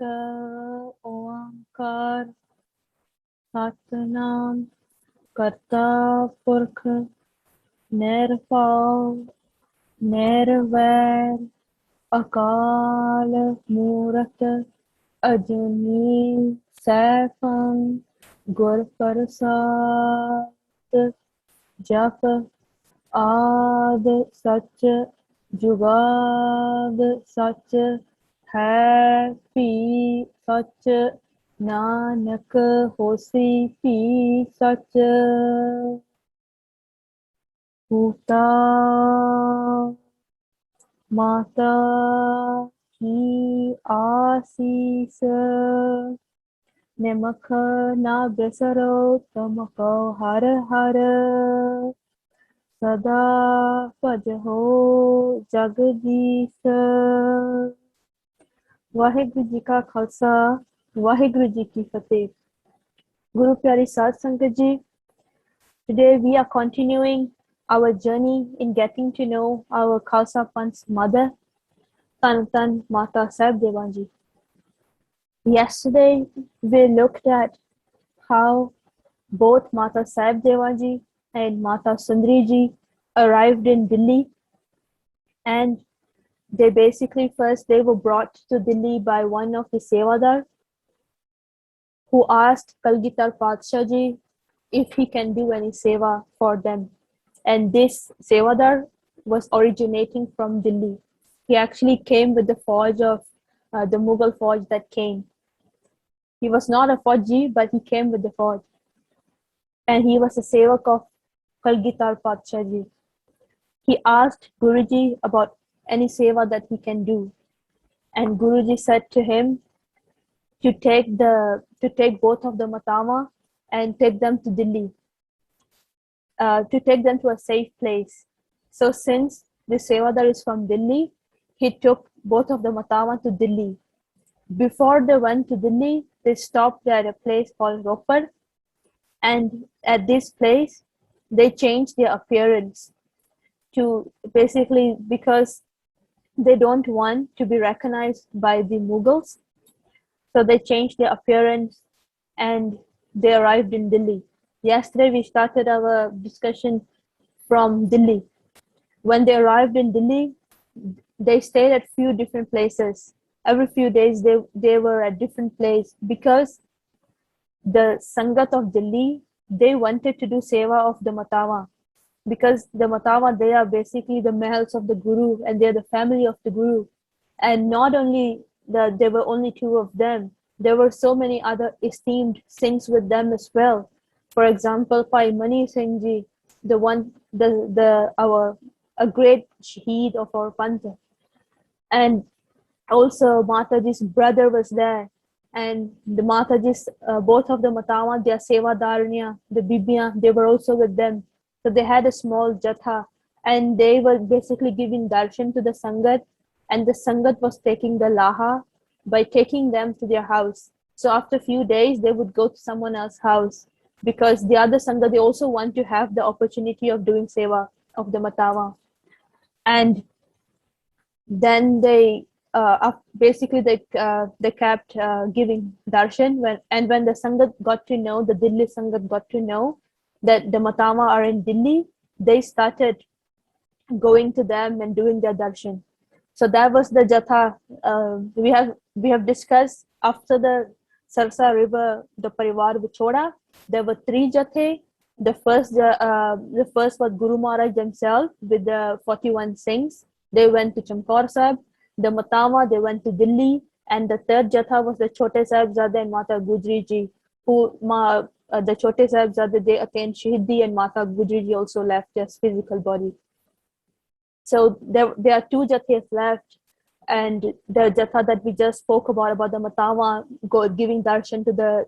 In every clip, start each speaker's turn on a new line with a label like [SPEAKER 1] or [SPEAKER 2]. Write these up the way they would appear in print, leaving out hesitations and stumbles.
[SPEAKER 1] ओंकार सतनाम करता पुरख निरभव निर्वैर अकाल मूरत अजनी सैफं गुर प्रसाद जप आद सच जुगाद सच है भी सच नानक होसी भी सच पूता माता की आसीस निमख ना बिसरो तुमको हर हर सदा भजो जगदीश। वाहिगुरु जी का खालसा वाहिगुरु जी की फतेह। Guru Pyari Sat Sangat Ji, today we are continuing our journey in getting to know our Khalsa Panth's mother, Tan Tan Mata Sahib Dewa Ji. Yesterday we looked at how both Mata Sahib Dewa Ji and Mata Sundari Ji arrived in Delhi, and they were brought to Delhi by one of the Sevadar, who asked Kalgitar Padshah Ji if he can do any seva for them. And this Sevadar was originating from Delhi. He actually came with the forge of the Mughal forge that came. He was not a Fauji, but he came with the forge. And he was a sevak of Kalgitar Padshah Ji. He asked Guruji about any seva that he can do. And Guruji said to him to take both of the Matama and take them to Delhi, to take them to a safe place. So since the Sevadar is from Delhi, he took both of the Matama to Delhi. Before they went to Delhi, they stopped at a place called Ropar, and at this place, they changed their appearance to basically because they don't want to be recognized by the Mughals. So they changed their appearance and they arrived in Delhi. Yesterday we started our discussion from Delhi. When they arrived in Delhi, they stayed at few different places. Every few days they were at different place because the Sangat of Delhi, they wanted to do seva of the Matawa, because the Matawa, they are basically the mahals of the Guru and they're the family of the Guru. And not only that there were only two of them, there were so many other esteemed Singhs with them as well. For example, Pai Mani Singh Ji, a great Shaheed of our Pantha. And also Mataji's brother was there. And the Mataji's, both of the Matawa, their Seva Darnya, the Bibiya, they were also with them. So they had a small jatha and they were basically giving darshan to the Sangat, and the Sangat was taking the laha by taking them to their house. So after a few days, they would go to someone else's house because the other Sangat, they also want to have the opportunity of doing seva of the Matawa. And then they kept giving darshan when the Sangat got to know, the Delhi Sangat got to know that the Matama are in Delhi, they started going to them and doing their darshan. So that was the jatha. We have discussed after the Sarsa River, the Parivar Vichoda, there were 3 jathe. The first was Guru Maharaj themselves with the 41 Singhs. They went to Chamkaur Sahib. The Matama, they went to Delhi. And the third jatha was the Chote Sahibzade and Mata Gujri Ji, who the Chote Sahibzade, they attained Shahidi, and Mata Gujri Ji also left their physical body. So there are 2 jathas left, and the jatha that we just spoke about the Matama giving darshan to the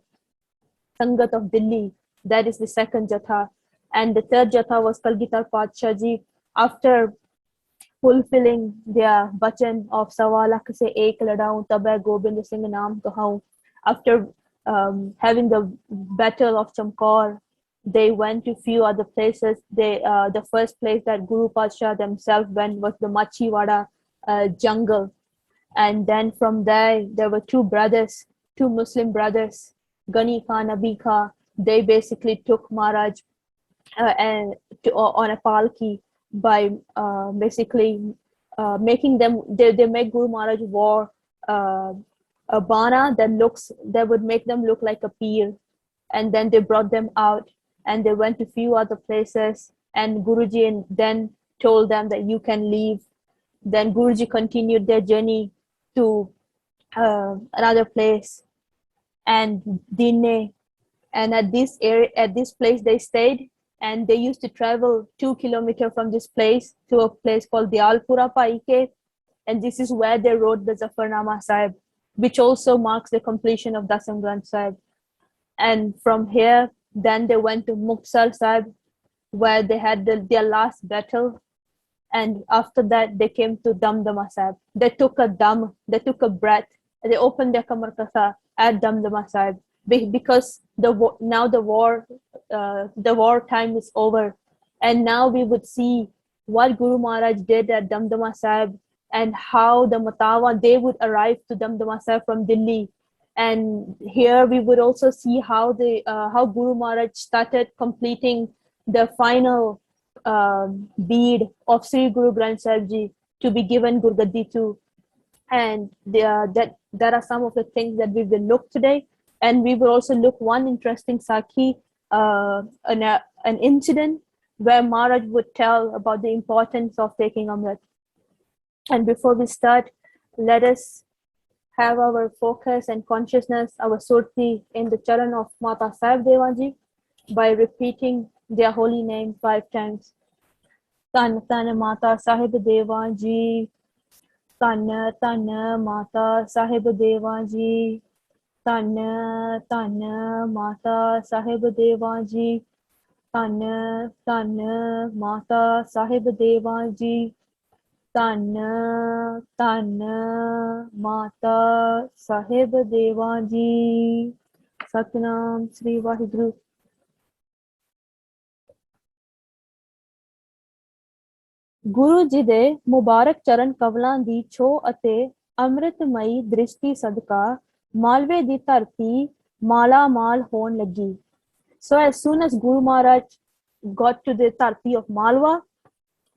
[SPEAKER 1] Sangat of Delhi, that is the second jatha. And the third jatha was Kalgitar Padshah Ji, after fulfilling their bachan of Sawa lakh se ek ladaun tabai Gobind Singh naam kahaun. After having the battle of Chamkaur, they went to few other places. The first place that Guru Padshah themselves went was the Machiwada jungle. And then from there were two brothers, two Muslim brothers, Ghani Khan, Abi Khan. They basically took Maharaj and on a palki by basically making them. They make Guru Maharaj wore a bana that would make them look like a peer, and then they brought them out and they went to few other places, and Guruji then told them that you can leave. Then Guruji continued their journey to another place and Dinne, and at this place they stayed, and they used to travel 2 kilometers from this place to a place called Dialpura Paike, and this is where they wrote the Zafarnama Sahib, which also marks the completion of Dasam Granth Sahib. And from here, then they went to Muksar Sahib, where they had their last battle. And after that, they came to Damdama Sahib. They took a breath, they opened their Kamar Kasa at Damdama Sahib, because now the war time is over, and now we would see what Guru Maharaj did at Damdama Sahib, and how the Matawa, they would arrive to Damdama Sahib from Delhi. And here we would also see how Guru Maharaj started completing the final bead of Sri Guru Granth Sahib Ji to be given Gurgaddi to. And that are some of the things that we will look today. And we will also look one interesting Sakhi, an incident where Maharaj would tell about the importance of taking Amrit. And before we start, let us have our focus and consciousness, our surti in the charan of Mata Sahib Devanji by repeating their holy name 5 times. Tan Tan Mata Sahib Devanji, Tan Tan Mata Sahib Devanji, Tan Tan Mata Sahib Devanji, Tan Tan Mata Sahib Devanji, Tan Tan Mata Sahib Devanji. Satnam Sri Vaheguru. Guru ji ਦੇ ਮੁਬਾਰਕ ਚਰਨ ਕਵਲਾਂ ਦੀ ਛੋਹ ਅਤੇ ਅੰਮ੍ਰਿਤਮਈ ਦ੍ਰਿਸ਼ਟੀ ਸਦਕਾ ਮਾਲਵੇ ਦੀ ਧਰਤੀ ਮਾਲਾ ਮਾਲ ਹੋਣ ਲੱਗੀ. So as soon as Guru Maharaj got to the Tarti of Malwa,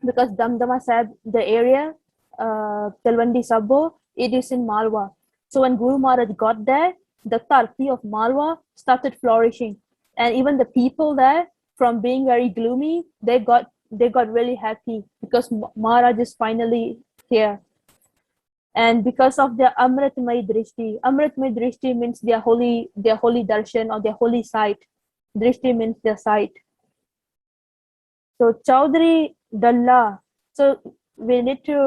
[SPEAKER 1] because Damdama Sahib, the area, Talwandi Sabbo, it is in Malwa. So when Guru Maharaj got there, the Tarti of Malwa started flourishing. And even the people there, from being very gloomy, they got really happy because Maharaj is finally here. And because of their Amritmay Drishti means their holy darshan or their holy sight. Drishti means their sight. So Chaudhary Dalla. So we need to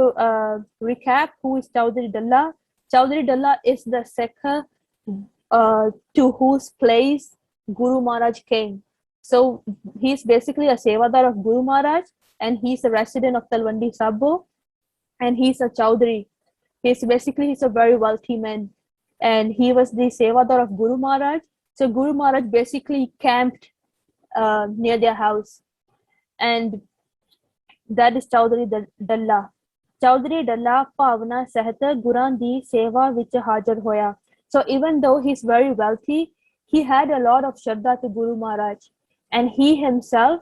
[SPEAKER 1] recap who is Chaudhary Dalla. Chaudhary Dalla is the Sekha to whose place Guru Maharaj came. So he's basically a Sevadar of Guru Maharaj, and he's a resident of Talwandi Sabbo, and he's a Chaudhary. He's a very wealthy man, and he was the Sevadar of Guru Maharaj. So Guru Maharaj basically camped near their house, and that is Chaudhary Dalla. Chaudhary Dalla Pavna Sahata Guran di Seva vich Hajar hoya. So even though he's very wealthy, he had a lot of Shraddha to Guru Maharaj, and he himself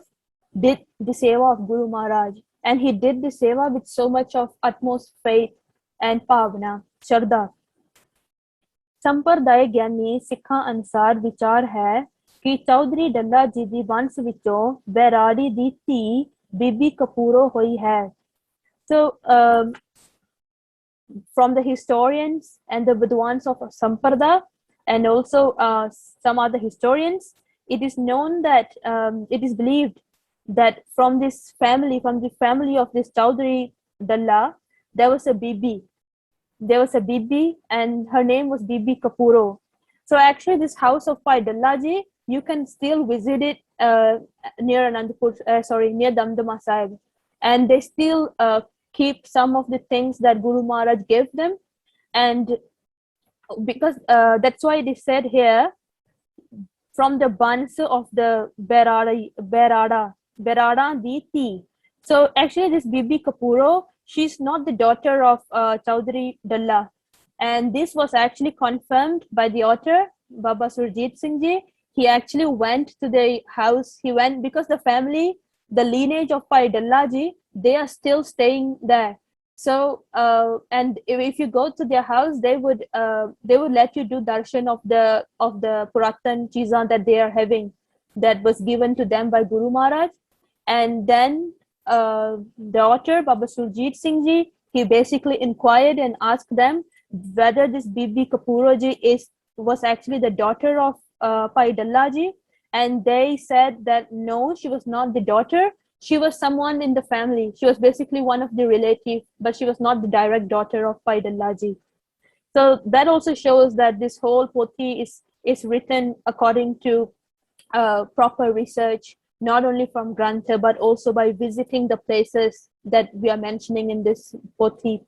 [SPEAKER 1] did the Seva of Guru Maharaj, and he did the Seva with so much of utmost faith and Pavna, Shraddha. ਸੰਪਰਦਾਇ ਗਿਆਨੀ ਸਿੱਖਾਂ ਅਨੁਸਾਰ ਵਿਚਾਰ ਹੈ ਕਿ ਚੌਧਰੀ ਡੱਲਾ ਜੀ ਦੀ ਵੰਸ਼ ਵਿੱਚੋਂ ਬੈਰਾੜੀ ਦੀ ਧੀ ਬੀਬੀ ਕਪੂਰੋ ਹੋਈ ਹੈ. So from the historians and the Vidwans of Samparda and also some other historians, it is known that it is believed that from the family of this Chaudhary Dalla, there was a bibi. There was a bibi, and her name was Bibi Kapuro. So actually, this house of Pai Dalla ji, you can still visit it near near Damdama Sahib, and they still keep some of the things that Guru Maharaj gave them, and because that's why it is said here, from the Bans of the Berada Diti. So actually, this Bibi Kapuro, she's not the daughter of Chaudhary Dalla. And this was actually confirmed by the author, Baba Surjit Singh Ji. He actually went to the house. He went because the family, the lineage of Pai Dalla Ji, they are still staying there. So, and if you go to their house, they would let you do darshan of the Puratan Chizan that they are having, that was given to them by Guru Maharaj. And then the author, Baba Surjit Singh Ji, he basically inquired and asked them whether this Bibi Kapuro Ji was actually the daughter of Pai Dalla Ji. And they said that no, she was not the daughter. She was someone in the family. She was basically one of the relatives, but she was not the direct daughter of Pai Dalla Ji. So that also shows that this whole Pothi is written according to proper research, not only from Grantha, but also by visiting the places that we are mentioning in this Pothi.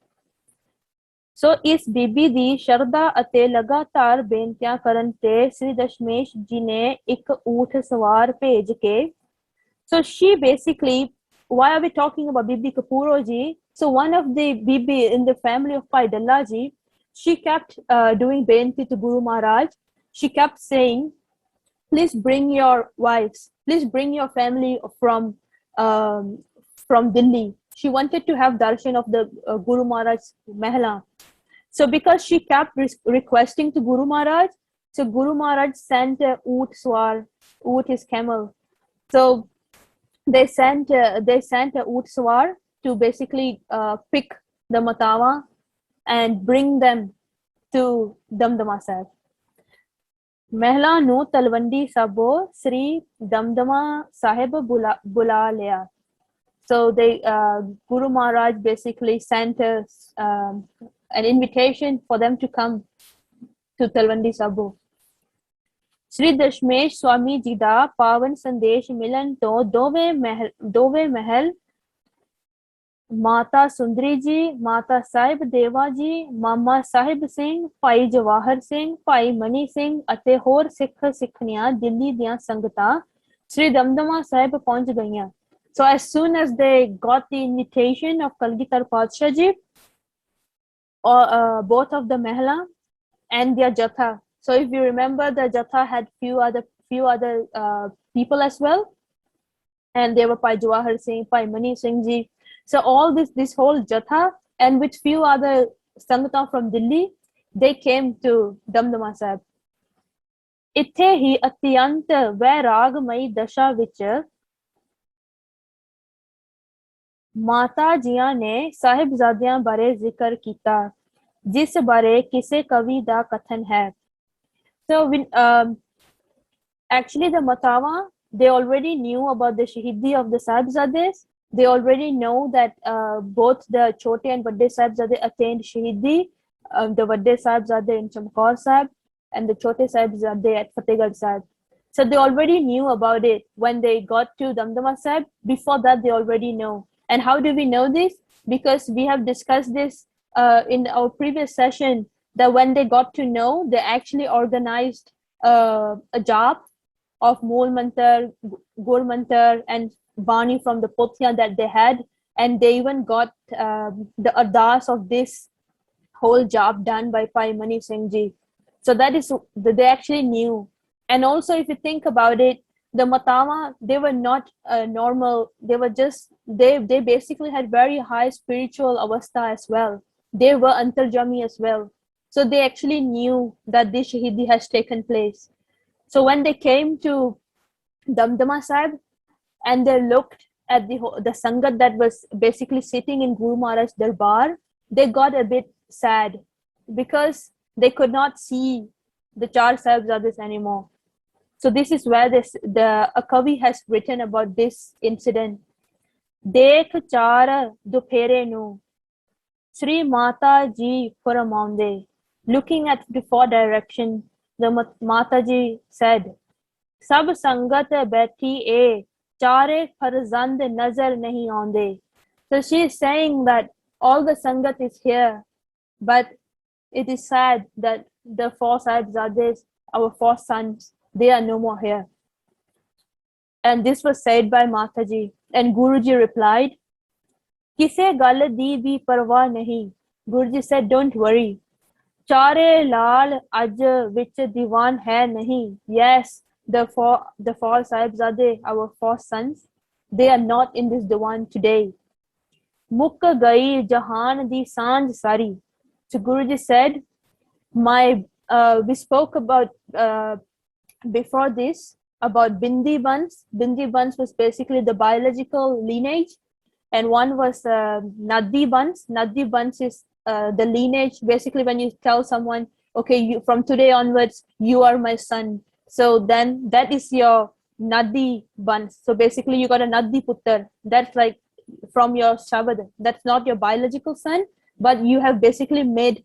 [SPEAKER 1] ਸੋ ਇਸ ਬੀਬੀ ਦੀ ਸ਼ਰਧਾ ਅਤੇ ਲਗਾਤਾਰ ਬੇਨਤੀਆਂ ਕਰਨ ਤੇ ਸ੍ਰੀ ਦਸ਼ਮੇਸ਼ ਜੀ ਨੇ ਇੱਕ ਊਠ ਸਵਾਰ ਭੇਜ ਕੇ so she basically, why are we talking about Bibi Kapuro Ji? So one of the Bibi in the family of Pai Dalla Ji, she kept doing benti to Guru Maharaj. She kept saying, please bring your wives, please bring your family from Delhi. She wanted to have darshan of the Guru Maharaj's Mehla. So because she kept requesting to Guru Maharaj, so Guru Maharaj sent Oot Swar, Oot his camel. So they sent a Oot Swar to basically pick the Matawa and bring them to Damdama Sahib. Mehla nu Talwandi Sabo Sri Damdama Sahib bula liya. So they Guru Maharaj basically sent us an invitation for them to come to Talwandi Sabo. Sri Dashmesh Swami Ji da Pavan Sandesh Milan to Dove Mahal Mata Sundri Ji, Mata Sahib Deva Ji, Mama Sahib Singh, Pai Jawahar Singh, Pai Mani Singh ਅਤੇ ਹੋਰ ਸਿੱਖ ਸਿੱਖਣੀਆਂ ਦਿੱਲੀ ਦੀਆਂ ਸੰਗਤਾਂ Sri Damdama Sahib ਪਹੁੰਚ ਗਈਆਂ. So as soon as they got the invitation of Kalgitar Padshah Ji, both of the Mehla and their Jatha. So if you remember, the Jatha had few other people as well, and they were Pai Jawahar Singh, Pai Mani Singh Ji. So all this whole Jatha and with few other Sangata from Delhi, they came to Damdama Sahib. ਇੱਥੇ ਹੀ ਅਤਿਅੰਤ ਵੈਰਾਗਮਈ ਦਸ਼ਾ ਵਿੱਚ ਮਾਤਾ ਜੀਆਂ ਨੇ ਸਾਹਿਬਜ਼ਾਦਿਆਂ ਬਾਰੇ ਜ਼ਿਕਰ ਕੀਤਾ, ਜਿਸ ਬਾਰੇ ਕਿਸੇ ਕਵੀ ਦਾ ਕਥਨ ਹੈ. So actually the Matawa, they already knew about the Shahidi of the Sahibzades. They already know that both the Chote and Vadde Sahibzade attained Shahidi, the Vadde Sahibzade in Chamkaur Sahib and the Chote Sahibzade at Fatehgarh Sahib. So they already knew about it when they got to Damdama Sahib. Before that, they already know. And how do we know this? Because we have discussed this in our previous session, that when they got to know, they actually organized a job of Mool Mantar, Gur Mantar, and Bani from the Pothiya that they had. And they even got the ardas of this whole job done by Pai Mani Singh Ji. So that is, they actually knew. And also, if you think about it, the Matawa, they were not normal. They were just, they basically had very high spiritual avastha as well. They were antarjami as well. So they actually knew that this Shahidi has taken place. So when they came to Damdama Sahib and they looked at the Sangat that was basically sitting in Guru Maharaj's Darbar, they got a bit sad because they could not see the Char Sahibzades anymore. So this is where a Kavi has written about this incident. Dekh char duphere nu, Sri Mata Ji Furamaunde. Looking at the four direction, the Mata Ji said, Sab sangat baithi e, chare farzand nazar nahi aunde. So she is saying that all the Sangat is here, but it is sad that the four Sahibzades, our four sons, they are no more here. And this was said by Mataji. And Guruji replied, Kise gal di bhi parwah nahi. Guruji said, don't worry. चारे लाल अज विच दीवान है नहीं. Yes, the four Sahibzade, our four sons, they are not in this diwan today. मुक गई जहान दी सांझ सारी. So Guruji said, we spoke about before this about Bindi Bans. Bindi Bans was basically the biological lineage, and one was Nadi Bans. Nadi Bans is the lineage. Basically, when you tell someone, okay, from today onwards, you are my son. So then that is your Nadi Bans. So basically, you got a Nadi Puttar. That's like from your Shabad. That's not your biological son, but you have basically made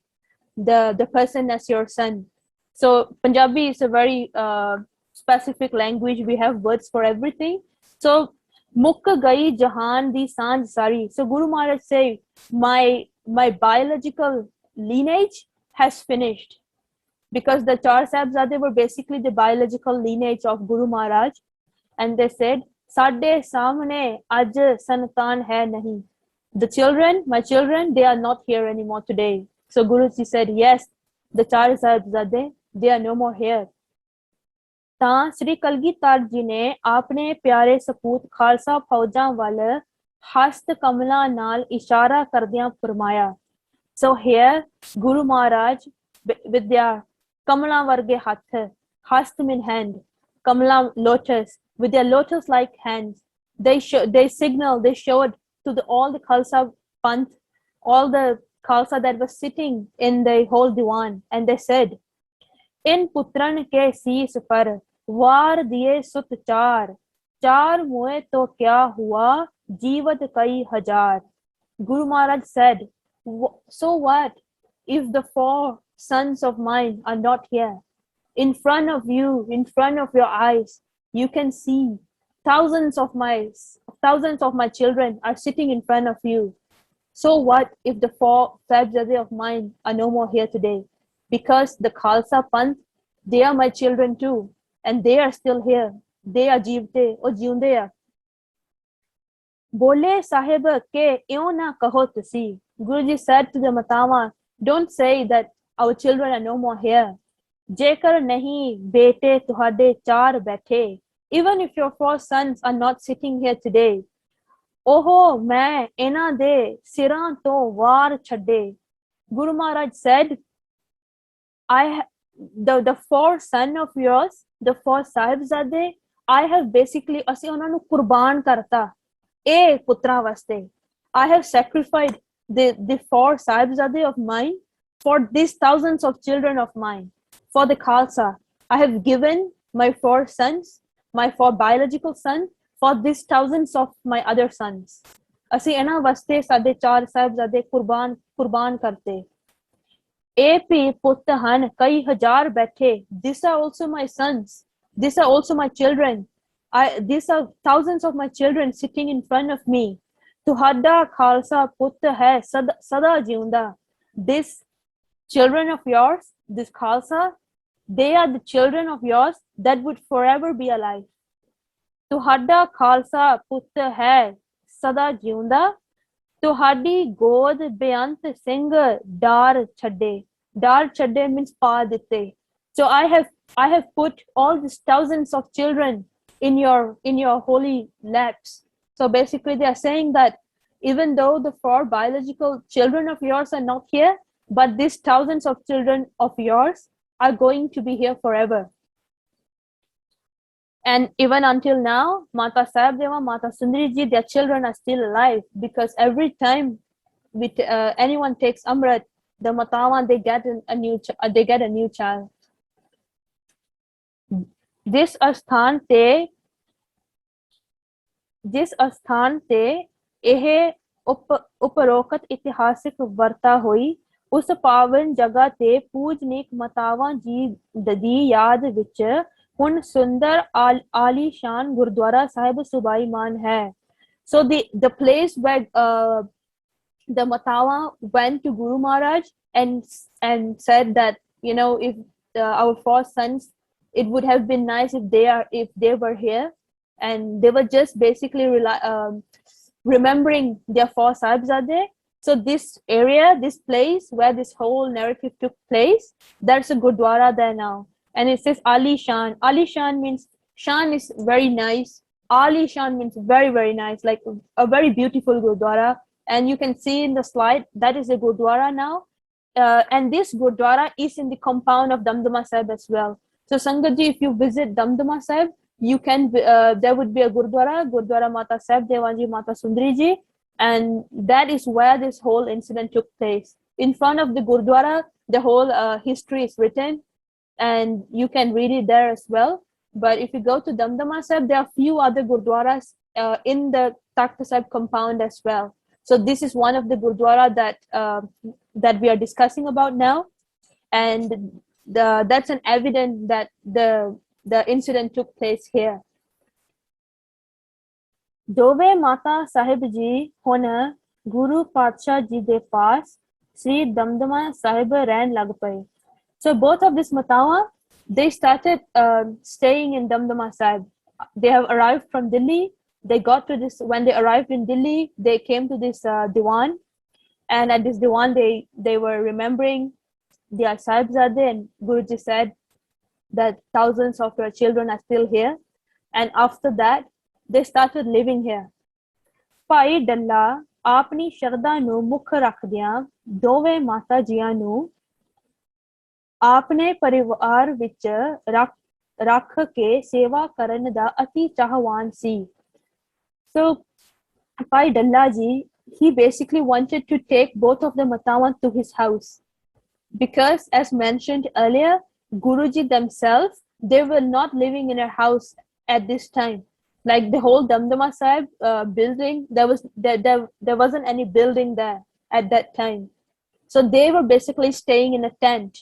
[SPEAKER 1] the person as your son. So Punjabi is a very specific language. We have words for everything. So Mukk gai jahan di sanj sari. So Guru Maharaj say, my biological lineage has finished, because the Char Sahibzade were basically the biological lineage of Guru Maharaj, and they said, Sade samne aj santan hai nahi. The children, my children, they are not here anymore today. So Guruji said, yes, the Char Sahibzade, they are no more here. ਤਾਂ ਸ੍ਰੀ ਕਲਗੀਧਰ ਜੀ ਨੇ ਆਪਣੇ ਪਿਆਰੇ ਸਪੂਤ ਖਾਲਸਾ ਫੌਜਾਂ ਵੱਲ ਹਸਤ ਕਮਲਾਂ ਨਾਲ ਇਸ਼ਾਰਾ ਕਰਦਿਆਂ ਫਰਮਾਇਆ. So here Guru Maharaj with their kamala varge hath, hast mean hand, kamala lotus, with their lotus like hands, they showed to all the Khalsa Panth, all the Khalsa that was sitting in the whole diwan, and they said, in putran ke शीस पर वार दिए सुत चार, चार मुए तो क्या हुआ जीवत कई हजार. Guru Maharaj said, so what if the four sons of mine are not here? In front of you, in front of your eyes, you can see thousands of my children are sitting in front of you. So what if the four Sahibzade of mine are no more here today? Because the Khalsa Panth, they are my children too, and they are still here. They are jivte or jiunde. Bole sahib ke eo na kaho tusi. Guruji said to the Matawa, don't say that our children are no more here. Jekar nahi bete tuhade char baithe. Even if your four sons are not sitting here today, oho main ena de siran to war chhade. Guru Maharaj said, the four sons of yours, the four Sahibzade, I have basically ਅਸੀਂ ਉਹਨਾਂ ਨੂੰ ਕੁਰਬਾਨ ਕਰਤਾ ਇਹ ਪੁੱਤਰਾਂ ਵਾਸਤੇ. I have sacrificed the four Sahibzade of mine for these thousands of children of mine, for the Khalsa. I have given my four sons, my four biological sons, for these thousands of my other sons. ਅਸੀਂ ਇਹਨਾਂ ਵਾਸਤੇ ਸਾਡੇ ਚਾਰ ਸਾਹਿਬਜ਼ਾਦੇ ਕੁਰਬਾਨ ਕਰਤੇ. AP ਪੁੱਤ ਹਨ ਕਈ ਹਜ਼ਾਰ ਬੈਠੇ. These are also my sons. These are also my children. These are thousands of my children sitting in front of me. ਤੁਹਾਡਾ ਖਾਲਸਾ ਪੁੱਤ ਹੈ ਸਦਾ ਜਿਉਂਦਾ. These children of yours, this Khalsa, they are the children of yours that would forever be alive. ਤੁਹਾਡਾ ਖਾਲਸਾ ਪੁੱਤ ਹੈ ਸਦਾ ਜਿਉਂਦਾ. ਤੁਹਾਡੀ ਗੋਦ ਬੇਅੰਤ ਸਿੰਘ ਡਾਰ ਛੱਡੇ. ਡਾਰ ਛੱਡੇ means ਪਾ ਦਿੱਤੇ. So I have put all these thousands of children in your holy laps. So basically they are saying that even though the four biological children of yours are not here, but these thousands of children of yours are going to be here forever. And even until now, Mata Sahibdeva, Mata Sundari ji, their children are still alive, because every time anyone takes Amrit, the Matawa, they get a new child. जिस ਅਸਥਾਨ ਤੇ ਇਹ ਉਪਰੋਕਤ ਇਤਿਹਾਸਿਕ ਵਰਤਾ ਹੋਈ, ਉਸ ਪਾਵਨ ਜਗ੍ਹਾ ਤੇ ਪੂਜਨੀਕ ਮਤਾਵਾਂ ਜੀ ਦੀ ਯਾਦ ਵਿੱਚ ਹੁਣ ਸੁੰਦਰ ਆਲੀਸ਼ਾਨ ਗੁਰਦੁਆਰਾ ਸਾਹਿਬ ਸੁਭਾਈਮਾਨ ਹੈ. So the place where the Matawa went to Guru Maharaj and said that, if our four sons, it would have been nice if they were here, and they were just basically remembering their four Sahibzade, So this area, this place where this whole narrative took place, there's a Gurdwara there now. And it says Ali Shan. Ali Shan means, Shan is very nice. Ali Shan means very, very nice, like a very beautiful Gurdwara. And you can see in the slide, that is a Gurdwara now. And this Gurdwara is in the compound of Damdama Sahib as well. So Sangatji, if you visit Damdama Sahib, you can, there would be a Gurdwara Mata Sahib Devanji, Mata Sundri Ji, and that is where this whole incident took place. In front of the Gurdwara, the whole history is written, and you can read it there as well. But if you go to Damdama Sahib, there are few other Gurdwaras in the Takht Sahib compound as well. So this is one of the Gurdwara that we are discussing about now, and that's an evidence that the incident took place here. ਦੋਵੇਂ ਮਾਤਾ ਸਾਹਿਬ ਜੀ ਹੁਣ ਗੁਰੂ ਪਾਤਸ਼ਾਹ ਜੀ ਦੇ ਪਾਸ ਸ੍ਰੀ ਦਮਦਮਾ ਸਾਹਿਬ ਰਹਿਣ ਲੱਗ ਪਏ. So both of these matawa, they started staying in Damdama Sahib. They have arrived from Delhi. They got to this, when they arrived in Delhi, they came to this diwan, and at this diwan they were remembering their Sahibzade, and Guruji said that thousands of your children are still here. And after that, they started living here. ਭਾਈ ਡੱਲਾ ਆਪਣੀ ਸ਼ਰਧਾ ਨੂੰ ਮੁੱਖ ਰੱਖਦਿਆਂ ਦੋਵੇਂ ਮਾਤਾ ਜੀਆਂ ਨੂੰ ਆਪਣੇ ਪਰਿਵਾਰ ਵਿੱਚ ਰੱਖ ਕੇ ਸੇਵਾ ਕਰਨ ਦਾ ਅਤੀ ਚਾਹਵਾਨ ਸੀ. So Bhai Dalla ji, he basically wanted to take both of the Matawan to his house, because as mentioned earlier, Guruji themselves, they were not living in a house at this time. Like the whole Damdama Sahib building, there wasn't any building there at that time. So they were basically staying in a tent.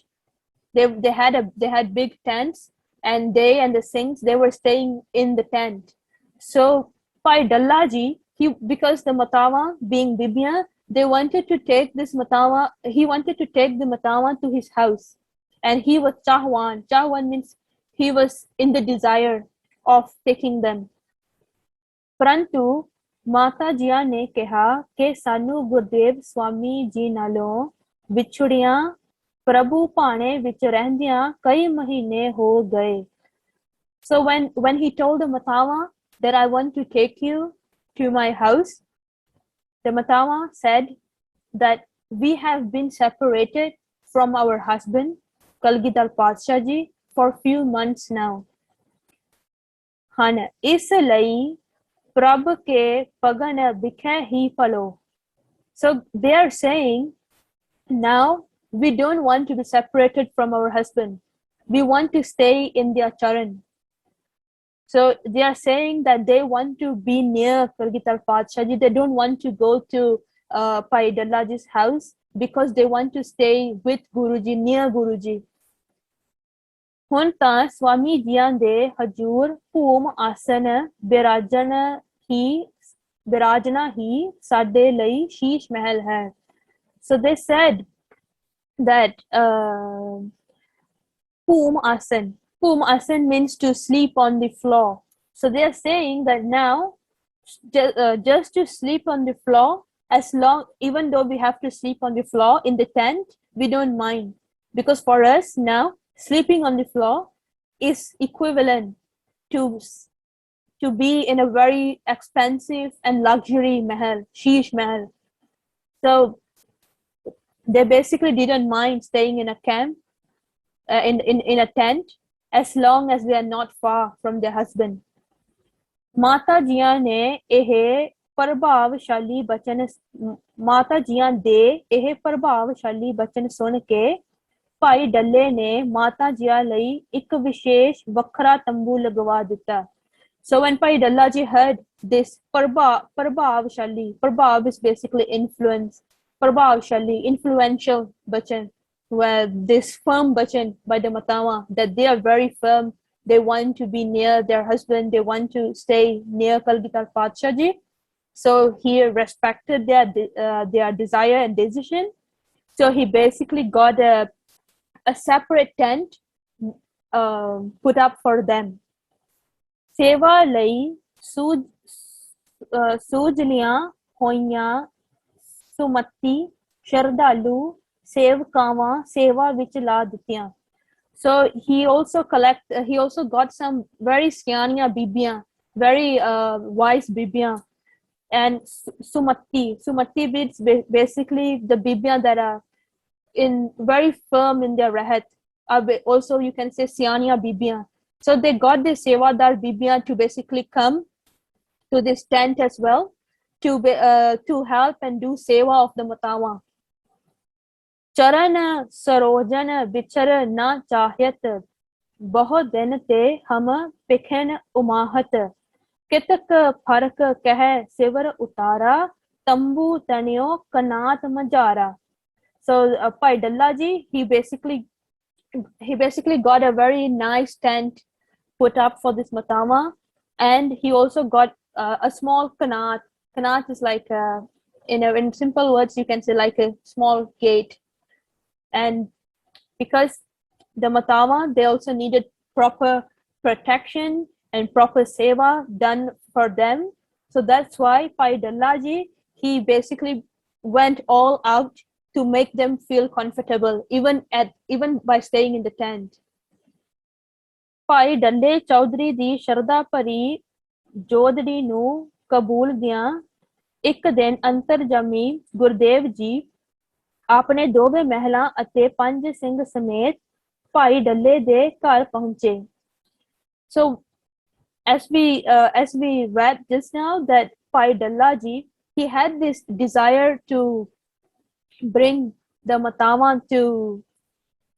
[SPEAKER 1] They had big tents, and they and the Singhs, they were staying in the tent. So Bhai Dalla ji, because the Matawa being Bibiya, they wanted to take this Matawa, he wanted to take the Matawa to his house, and he was Chahwan. Chahwan means he was in the desire of taking them. ਪਰੰਤੂ ਮਾਤਾ ਜੀਆਂ ਨੇ ਕਿਹਾ ਕਿ ਸਾਨੂੰ ਗੁਰਦੇਵ ਸਵਾਮੀ ਜੀ ਨਾਲੋਂ ਵਿਛੜਿਆਂ ਪ੍ਰਭੂ ਭਾਣੇ ਵਿੱਚ ਰਹਿੰਦਿਆਂ ਕਈ ਮਹੀਨੇ ਹੋ ਗਏ. So when he told the Matawa that I want to take you to my house, the Matawa said that we have been separated from our husband Kalgidhar Padshah ji for few months now. ਹਨ ਇਸ ਲਈ ਪ੍ਰਭ ਕੇ ਪਗਨ ਵਿਖੇ ਹੀ plough. So they are saying, now we don't want to be separated from our husband. We want to stay in their charan. So they are saying that they want to be near Kalgidhar Padshah ji. They don't want to go to Bhai Dalla ji's house, because they want to stay with Guruji, near Guruji. ਹੁਣ ਤਾਂ ਸਵਾਮੀ ਜੀਆਂ ਦੇ ਹਜੂਰ ਭੂਮ ਆਸਨ ਬਿਰਾਜਣਾ ਹੀ ਸਾਡੇ ਲਈ ਸ਼ੀਸ਼ ਮਹਿਲ ਹੈ. So they said that Pum Asan means to sleep on the floor. So they are saying that now just to sleep on the floor, as long, even though we have to sleep on the floor in the tent, we don't mind, because for us now sleeping on the floor is equivalent to be in a very expensive and luxury mahal, sheesh mahal. So they basically didn't mind staying in a camp, in a tent, as long as they are not far from their husband. ਮਾਤਾ ਜੀਆਂ ਨੇ ਇਹ ਪ੍ਰਭਾਵਸ਼ਾਲੀ ਬਚਨ ਸੁਣ ਕੇ ਭਾਈ ਡੱਲੇ ਨੇ ਮਾਤਾ ਜੀਆਂ ਲਈ ਇੱਕ ਵਿਸ਼ੇਸ਼ ਵੱਖਰਾ ਤੰਬੂ ਲਗਵਾ ਦਿੱਤਾ. So when Bhai Dalla ji heard this prabhavshali, prabhav is basically influence, prabhavshali, influential bachan, where this firm bachan by the Matawa, that they are very firm, they want to be near their husband, they want to stay near Kalgidhar Padshah ji. So he respected their desire and decision. So he basically got a separate tent put up for them. ਸੇਵਾ ਲਈ ਸੂਝਲੀਆਂ ਹੋਈਆਂ ਸੁਮਤੀ ਸ਼ਰਧਾਲੂ ਸੇਵਕਾਵਾਂ ਸੇਵਾ ਵਿੱਚ ਲਾ ਦਿੱਤੀਆਂ. So he also got some very ਸਿਆਣੀਆਂ ਬੀਬੀਆਂ, very wise ਬੀਬੀਆਂ. And sumati means basically the bibya that are in very firm in their rahat. Also you can say sianiya bibya. So they got the sevadar bibya to basically come to this tent as well to help and do seva of the matawa. charan sarojan bichar na chahyat bahut din te hum pikhen umahat कितक फर्क कह सिवर उतारा तंबू तनियो कनात Majara. So Bhai Dalla ji, he basically got a very nice tent put up for this matama, and he also got a small kanat. Kanat is like in simple words you can say like a small gate. And because the matama, they also needed proper protection and proper seva done for them. So that's why Bhai Dalla ji, he basically went all out to make them feel comfortable, even by staying in the tent. Bhai Dalle Chaudhary ਦੀ ਸ਼ਰਧਾ ਭਰੀ ਜੋਦੜੀ ਨੂੰ ਕਬੂਲ ਦਿਆਂ ਇੱਕ ਦਿਨ ਅੰਤਰਜਾਮੀ ਗੁਰਦੇਵ ਜੀ ਆਪਣੇ ਦੋਵੇਂ ਮਹਿਲਾਂ ਅਤੇ 5 ਸਿੰਘ ਸਮੇਤ ਭਾਈ ਡੱਲੇ ਦੇ ਘਰ ਪਹੁੰਚੇ. So as we read just now that Bhai Dalla ji, he had this desire to bring the matama to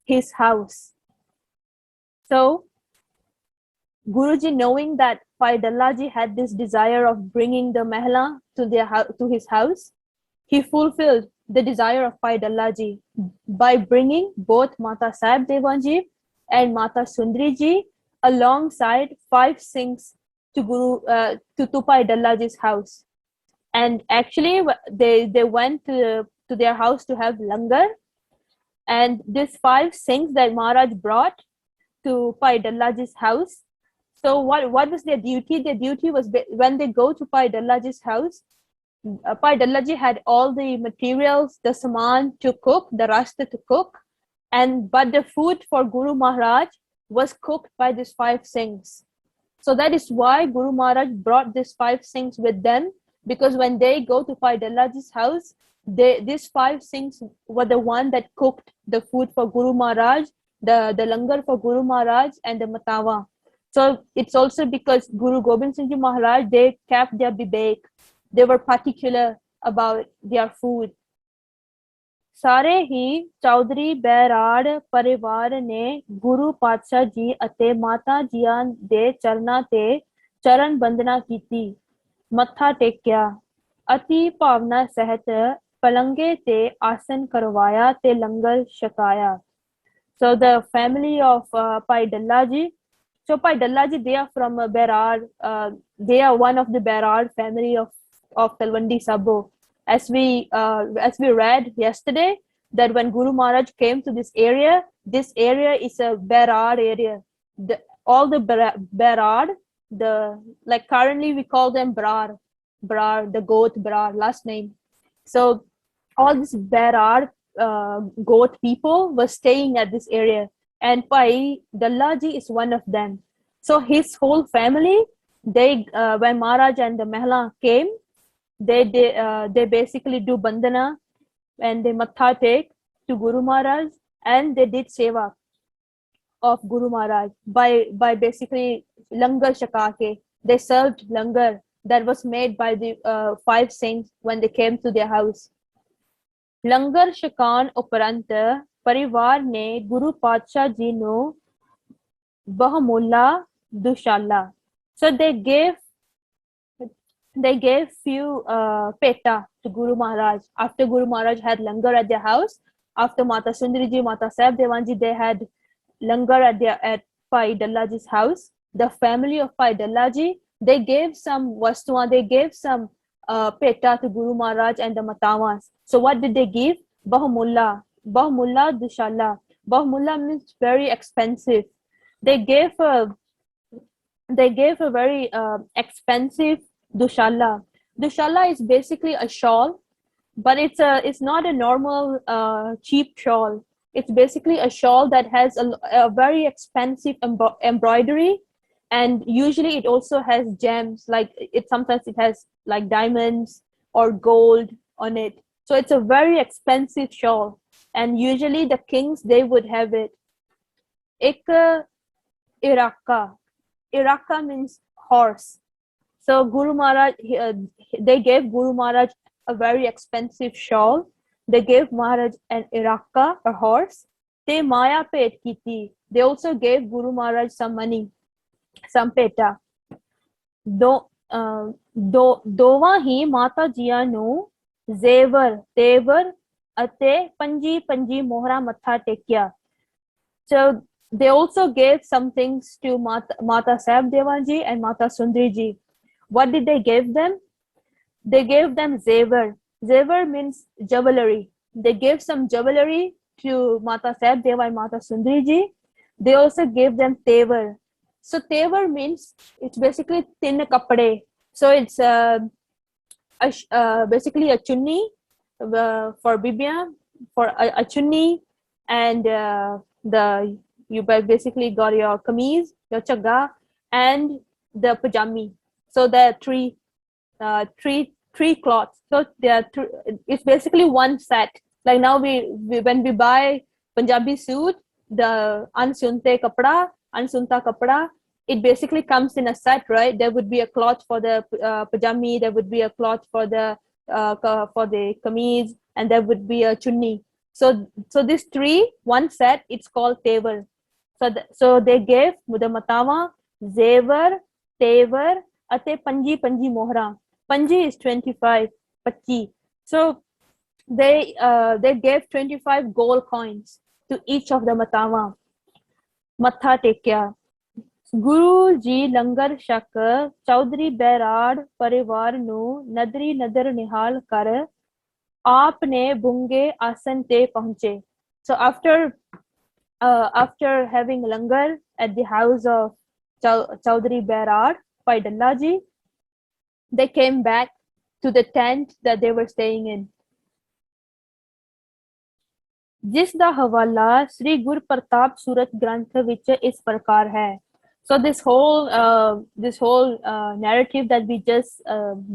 [SPEAKER 1] his house. So Guruji, knowing that Bhai Dalla ji had this desire of bringing the mehla to his house, he fulfilled the desire of Bhai Dalla ji by bringing both Mata Sahib Devan ji and Mata Sundri ji alongside 5 singhs to Bhai Dalla ji's house. And actually they went to their house to have langar, and these 5 singhs that Maharaj brought to Bhai Dalla ji's house. So what was their duty? Their duty was when they go to Bhai Dalla ji's house, Bhai Dalla ji had all the materials, the saman to cook, the rasta to cook, but the food for Guru Maharaj was cooked by these 5 singhs. So that is why Guru Maharaj brought these 5 singhs with them, because when they go to Bhai Dalla ji's house, these 5 singhs were the one that cooked the food for Guru Maharaj, the langar for Guru Maharaj and the matawa. So it's also because Guru Gobind Singh Ji Maharaj, they kept their vivek. They were particular about their food. ਸਾਰੇ ਹੀ ਚੌਧਰੀ ਬੈਰਾੜ ਪਰਿਵਾਰ ਨੇ ਗੁਰੂ ਪਾਤਸ਼ਾਹ ਜੀ ਅਤੇ ਮਾਤਾ ਜੀਆਂ ਦੇ ਚਰਨਾਂ ਤੇ ਚਰਨ ਬੰਦਨਾ ਕੀਤੀ, ਮੱਥਾ ਟੇਕਿਆ, ਅਤੀ ਭਾਵਨਾ ਸਹਿਤ ਪਲੰਗੇ ਤੇ ਆਸਨ ਕਰਵਾਇਆ ਤੇ ਲੰਗਰ ਛਕਾਇਆ. So the family of Bhai Dalla ji, so Bhai Dalla ji, they are from Berar. They are one of the Berar family of Talwandi Sabo. As we read yesterday, that when Guru Maharaj came to this area is a Berar area. All the Berar, like currently we call them Brar, the goat Brar, last name. So all this Berar goat people were staying at this area, and Bhai Dalla ji is one of them. So his whole family, when Maharaj and the Mehla came, they basically do bandana and they matha take to Guru Maharaj, and they did seva of Guru Maharaj by basically langar shakake. They served langar that was made by the 5 saints when they came to their house. Langar shakan uparant parivar ne Guru Patsha ji nu bahmulla dushala. So they gave few peta to Guru Maharaj. After Guru Maharaj had langar at their house, after Mata Sundri ji, Mata Sahib Devan ji, they had langar at Bhai Dalla ji's house. The family of Bhai Dalla ji, they gave some vastuan, they gave some peta to Guru Maharaj and the matawas. So what did they give? Bahmulla dushala. Bahmulla means very expensive. They gave a very expensive dushala. Dushala is basically a shawl but it's not a normal cheap shawl. It's basically a shawl that has a very expensive embroidery, and usually it also has gems. Like it sometimes it has like diamonds or gold on it. So it's a very expensive shawl, and usually the kings they would have it. Ek iraka. Iraka means horse. So Guru Maharaj, they gave Guru Maharaj a very expensive shawl. They gave Maharaj an iraka, a horse. They Maya paid kiti. They also gave Guru Maharaj some money, some peta. ਦੋਵਾਂ ਹੀ ਮਾਤਾ ਜੀਆਂ ਨੂੰ ਜ਼ੇਵਰ ਤੇਵਰ ਅਤੇ ਪੰਜੀ ਪੰਜੀ ਮੋਹਰਾਂ ਮੱਥਾ ਟੇਕਿਆ. So they also gave some things to Mata Sahib Devanji and Mata Sundri ji. What did they give them? They gave them zevar. Zevar means jewelry. They gave some jewelry to Mata Sahib Deva and Mata Sundri ji. They also gave them tevar. So tevar means it's basically thin kapde. So it's basically a chunni for bibia, for a chunni, and you basically got your kameez, your chagga, and the pajami. So there are three cloths. So it's basically one set. Like now we when we buy Punjabi suit, the unsunte kapda, it basically comes in a set, right? There would be a cloth for the pajami, there would be a cloth for the kameez, and there would be a chunni. So these one set, it's called tevar. So they gave the matawa zevar, tevar, ate panji panji mohra. Panji is 25, pachi. So they gave 25 gold coins to each of the matawa. Matha tekya. Guru ji ਲੰਗਰ ਛਕ ਚੌਧਰੀ ਬੈਰਾੜ ਪਰਿਵਾਰ ਨੂੰ ਨਦਰੀ ਨਦਰ ਨਿਹਾਲ ਕਰ ਆਪ ਨੇ ਬੁੰਗੇ ਆਸਨ ਤੇ ਪਹੁੰਚੇ. So after having langar at the house of Chaudhary Bairad by Dallaji, they came back to the tent that they were staying in. ਜਿਸ ਦਾ ਹਵਾਲਾ ਸ੍ਰੀ ਗੁਰ ਪ੍ਰਤਾਪ ਸੂਰਤ ਗ੍ਰੰਥ ਵਿੱਚ ਇਸ ਪ੍ਰਕਾਰ ਹੈ. So this whole narrative that we just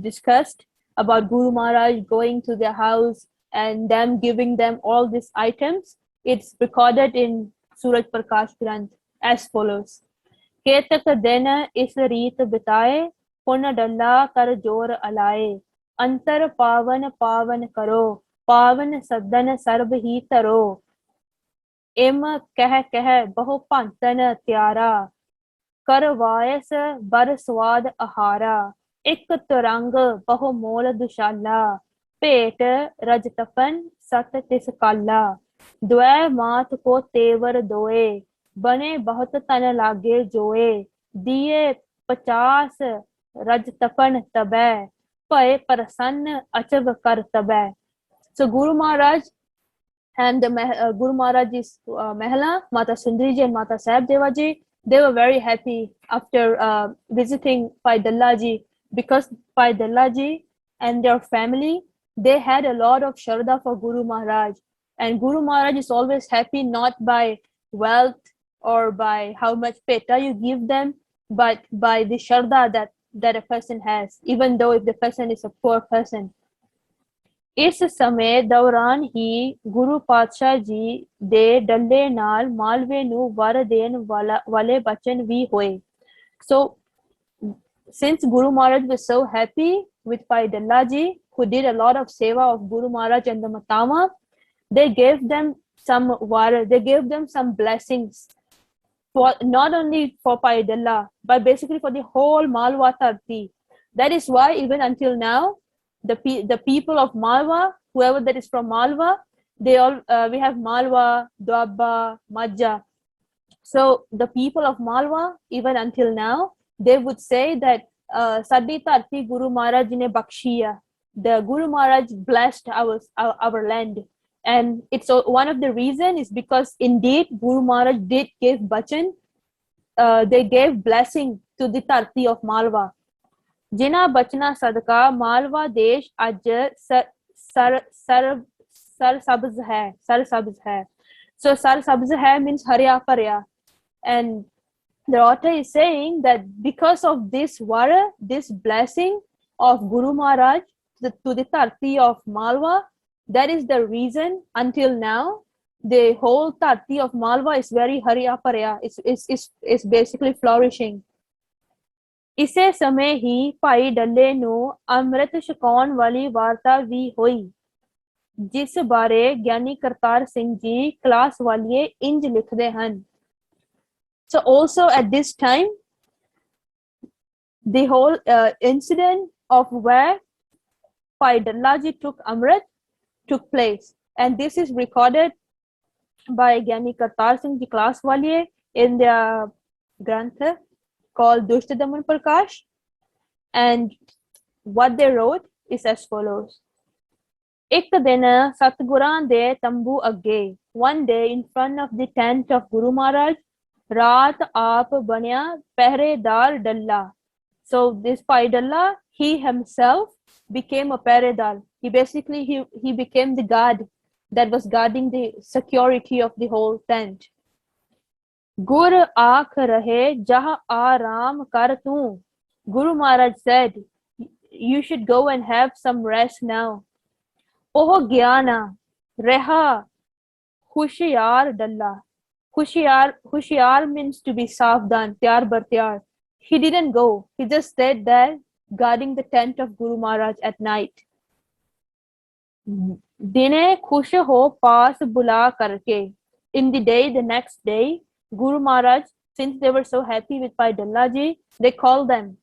[SPEAKER 1] discussed about Guru Maharaj going to their house and them giving them all these items, it's recorded in Surat Prakash Granth as follows. Ketak din is reet bitaye, pun dalla kar jor alaye, antar pavan pavan karo, pavan saddan sarb hi taro, im keh bahu pantan tyara, करवायस बर स्वाद आहारा, एक तुरंग बहु मोल दुशाला, भेट रजतपन सत तिस काला, द्वै मात को तेवर दोए, बने बहुत तन लागे जोए, दिए 50 रजतपन तबै, भय प्रसन्न अचब कर तबै. So Guru Maharaj and Guru Maharaj's Mahla, Mata Sundri ji and Mata Sahib Deva ji, they were very happy after visiting Pai Dallaji, because Pai Dallaji and their family, they had a lot of Shraddha for Guru Maharaj, and Guru Maharaj is always happy not by wealth or by how much peta you give them, but by the Shraddha that a person has, even though if the person is a poor person. ਇਸ ਸਮੇਂ ਦੌਰਾਨ ਹੀ ਗੁਰੂ ਪਾਤਸ਼ਾਹ ਜੀ ਦੇ ਡੱਲੇ ਨਾਲ ਮਾਲਵੇ ਨੂੰ ਵਰ ਦੇਣ ਵਾਲੇ ਬਚਨ ਵੀ ਹੋਏ. So since Guru Maharaj was so happy with Pai Dallaji, who did a lot of seva of Guru Maharaj and the Matawa, they gave them some var, they gave them some blessings, for not only for Pai Dalla, but basically for the whole Malwa Tarti. That is why even until now, the people of Malwa, whoever that is from Malwa, they all we have Malwa, Doabba, Majja. So the people of Malwa, even until now, they would say that Sadi Tarti Guru Maharaj ne bakshiya. The Guru Maharaj blessed our land, and it's one of the reason is because indeed Guru Maharaj did give bachan. They gave blessing to the Tarti of Malwa. जिन्हां बचना सदका मालवा देश अज sir sir sir सब्ज है, sir सब्ज है. So sar sabz hai means harya parya. And the author is saying that because of this vara, this blessing of Guru Maharaj to the Tarti of Malwa, that is the reason until now the whole Tarti of Malwa is very harya parya. It's basically flourishing. ਇਸੇ ਸਮੇਂ ਹੀ ਭਾਈ ਡੱਲੇ ਨੂੰ ਅੰਮ੍ਰਿਤ ਛਕਾਉਣ ਵਾਲੀ ਵਾਰਤਾ ਵੀ ਹੋਈ, ਜਿਸ ਬਾਰੇ ਗਿਆਨੀ Kartar Singh ji class ਵਾਲੀਏ ਇੰਜ ਲਿਖਦੇ ਹਨ. So also at this time, the whole incident of where Bhai Dalla ji took Amrit took place, and this is recorded by Gyani Kartar Singh ji Klaswaliye in their Granth called Dushta Daman Prakash, and what they wrote is as follows. ਇੱਕ ਦਿਨ ਸਤਿਗੁਰਾਂ ਦੇ ਤੰਬੂ ਅੱਗੇ, one day in front of the tent of Guru Maharaj, ਰਾਤ ਆਪ ਬਣਿਆ ਪਹਿਰੇਦਾਰ Dalla. So this Bhai Dalla, he himself became a ਪਹਿਰੇਦਾਰ. He became the guard that was guarding the security of the whole tent. ਗੁਰ ਆਖ ਰਹੇ ਜਹ ਆਰਾਮ ਕਰ ਤੂੰ. Guru Maharaj said, you should go and have some rest now. ਉਹ ਗਿਆ ਨਾ, ਰਿਹਾ ਹੁਸ਼ਿਆਰ Dalla. Hushyar means to be savdan, tyar bar tyar. He didn't go. He just stayed there guarding the tent of Guru Maharaj at night. Dine khush ho paas bula karke. In the day, the next day, Guru Maharaj, since they were so happy with Bhai Dalla ji, they called them.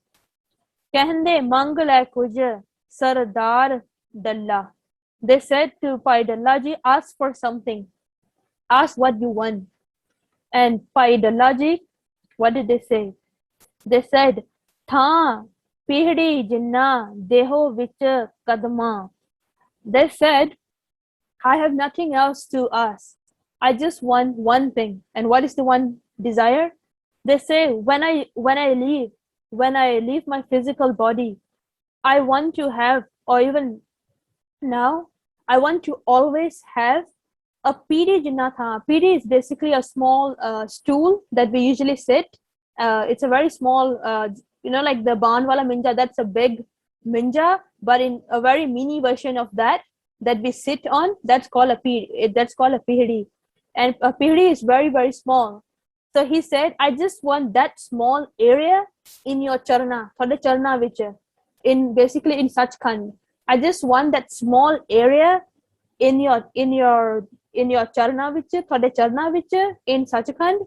[SPEAKER 1] Kehende mang le kuj Sardar Dalla. They said to Bhai Dalla ji, ask for something. Ask what you want. And Bhai Dalla ji, what did they say? They said, Tha pihdi jinna deho vich kadma. They said, I have nothing else to ask. I just want one thing. And what is the one desire? They say, when I leave my physical body, I want to have, or even now, I want to always have a pidi jinna tha. Pidi is basically a small stool that we usually sit. It's a very small, like the Banwala minja, that's a big minja, but in a very mini version of that we sit on, that's called a pihdi. And a pihdi is very, very small. So he said, I just want that small area in your charna, thode charna vich, in Sachkhand. I just want that small area in your charna vich, thode charna vich, in Sachkhand,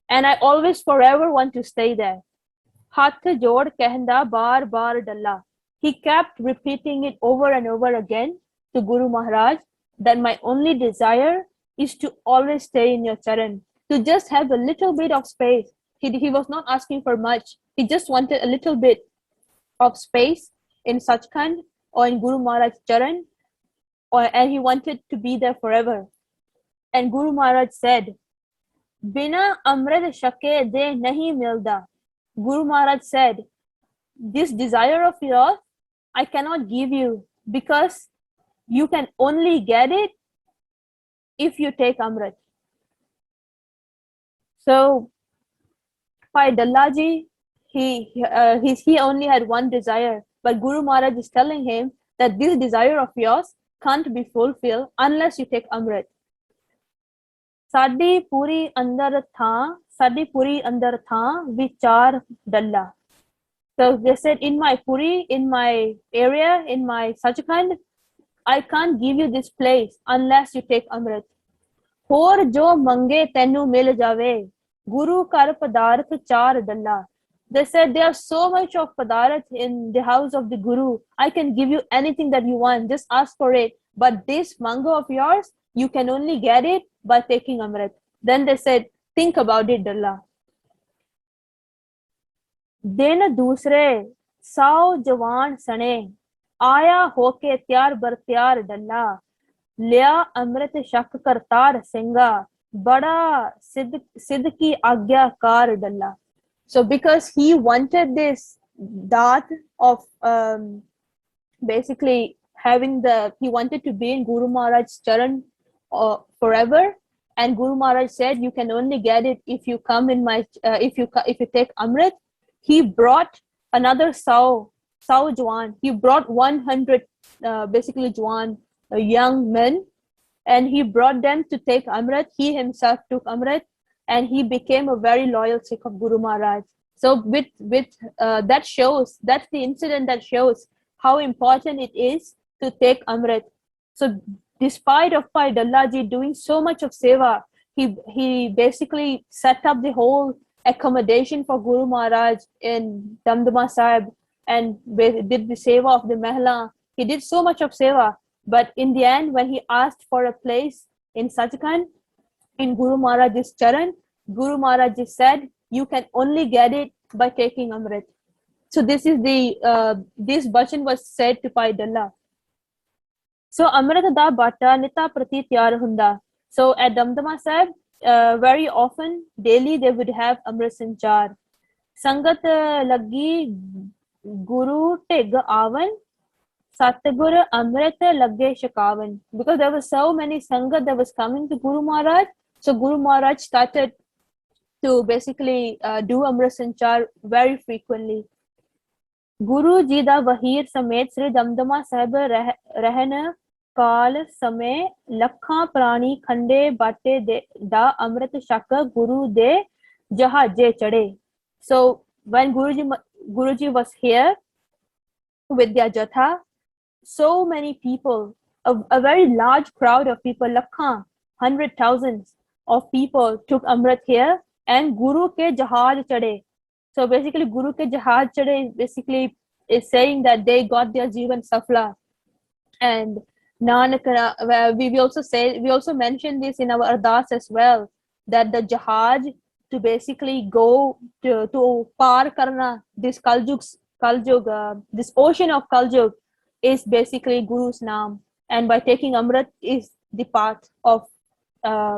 [SPEAKER 1] and I always forever want to stay there. Hath jod kehenda bar bar dalla. He kept repeating it over and over again to Guru Maharaj that my only desire is to always stay in your charan, to just have a little bit of space. He was not asking for much. He just wanted a little bit of space in Sachkhand or in Guru Maharaj's charan, and he wanted to be there forever. And Guru Maharaj said, Bina amrit shake de nahi milda. Guru Maharaj said, this desire of yours, I cannot give you, because you can only get it if you take Amrit. So, Bhai Dalla ji, he only had one desire, but Guru Maharaj is telling him that this desire of yours can't be fulfilled unless you take Amrit. Sadi puri andar tha vichar dalla. So they said, in my puri, in my area, in my Sachkhand, I can't give you this place unless you take Amrit. Hor jo mange tenu mil jave, Guru kar padarth char dalla. They said, there's so much of padarth in the house of the Guru. I can give you anything that you want. Just ask for it. But this mango of yours, you can only get it by taking Amrit. Then they said, think about it, Dalla. Din dusre sao jawan sane, aya hoke tyar bar tyar Dalla. Liya Amrit shak kartar singa, bada siddh ki agya kar Dalla. So because he wanted this daat of basically he wanted to be in Guru Maharaj's charan forever. And Guru Maharaj said, you can only get it if you come in my, if you take Amrit. He brought another Sao Juan. He brought 100 basically Juan, young men, and he brought them to take Amrit. He himself took Amrit, and he became a very loyal Sikh of Guru Maharaj. So with that shows, that's the incident that shows how important it is to take Amrit. So despite of Bhai Dalla Ji doing so much of seva, he basically set up the whole accommodation for Guru Maharaj in Damdama Sahib and did the seva of the Mehla. He did so much of seva, but in the end, when he asked for a place in Sachkhand, in Guru Maharaj's charan, Guru Maharaj said, you can only get it by taking Amrit. So this is this bachan was said to Bhai Dalla. So Amrit da bata nita prati tyar hunda. So at Damdama Sahib, very often, daily they would have Amrit Sanchar. Sangat lagi Guru Tig Avan, Satgur Amrit Lagge Shakavan. Because there was so many Sangat that was coming to Guru Maharaj, so Guru Maharaj started to basically do Amrit Sanchar very frequently. Guru Ji da Vahir Samet Sri Damdama Sahib Rahana Kal Samay Lakha Prani Khande Bate da Amrit Shaka Guru De Jahaje Chade. So when Guruji was here with their Jatha, so many people, a very large crowd of people, lakha, 100,000 of people took Amrit here, and Guru ke Jahaj Chade. So basically, Guru ke Jahaj Chade basically is saying that they got their Jivan Safla. And Nanak, we also mentioned this in our Ardas as well, that the Jahaj to basically go to par karna this Kaljug, this ocean of Kaljug is basically Guru's Naam. And by taking Amrit is the path of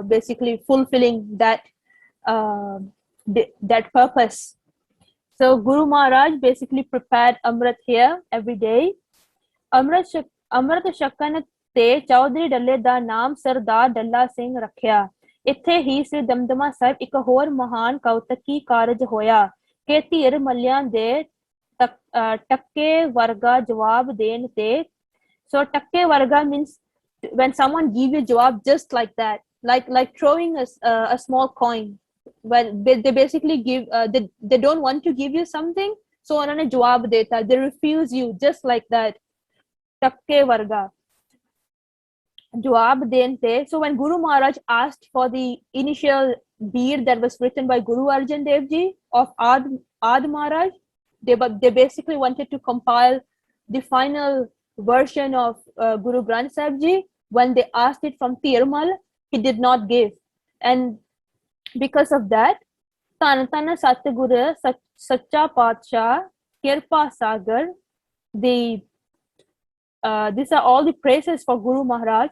[SPEAKER 1] basically fulfilling that that purpose. So Guru Maharaj basically prepared Amrit here every day. Amrit Shakkan te Chaudhary Dalle da naam Sardar Dalla Singh ਰੱਖਿਆ। ਇੱਥੇ ਹੀ ਸ੍ਰੀ ਦਮਦਮਾ ਸਾਹਿਬ ਇੱਕ ਹੋਰ ਮਹਾਨ ਕੌਤਕੀ ਕਾਰਜ ਹੋਇਆ ਕਿ ਧੀਰ ਮੱਲਿਆਂ ਦੇ ਟੱਕੇ ਵਰਗਾ ਜਵਾਬ ਦੇਣ ਤੇ। So ਟੱਕੇ ਵਰਗਾ means when someone gives you jawab just like that, like throwing a small coin. When they basically give, they don't want to give you something, so उन्होंने जवाब देता, they refuse you just like that. टक्के वर्गा जवाब देते. So when Guru Maharaj asked for the initial bead that was written by Guru Arjan Dev Ji of Ad Maharaj, they basically wanted to compile the final version of Guru Granth Sahib Ji. When they asked it from Tirmal, he did not give, and because of that, Tana Tana Satguru Sacha Patsha Kirpa Sagar, these are all the praises for Guru Maharaj.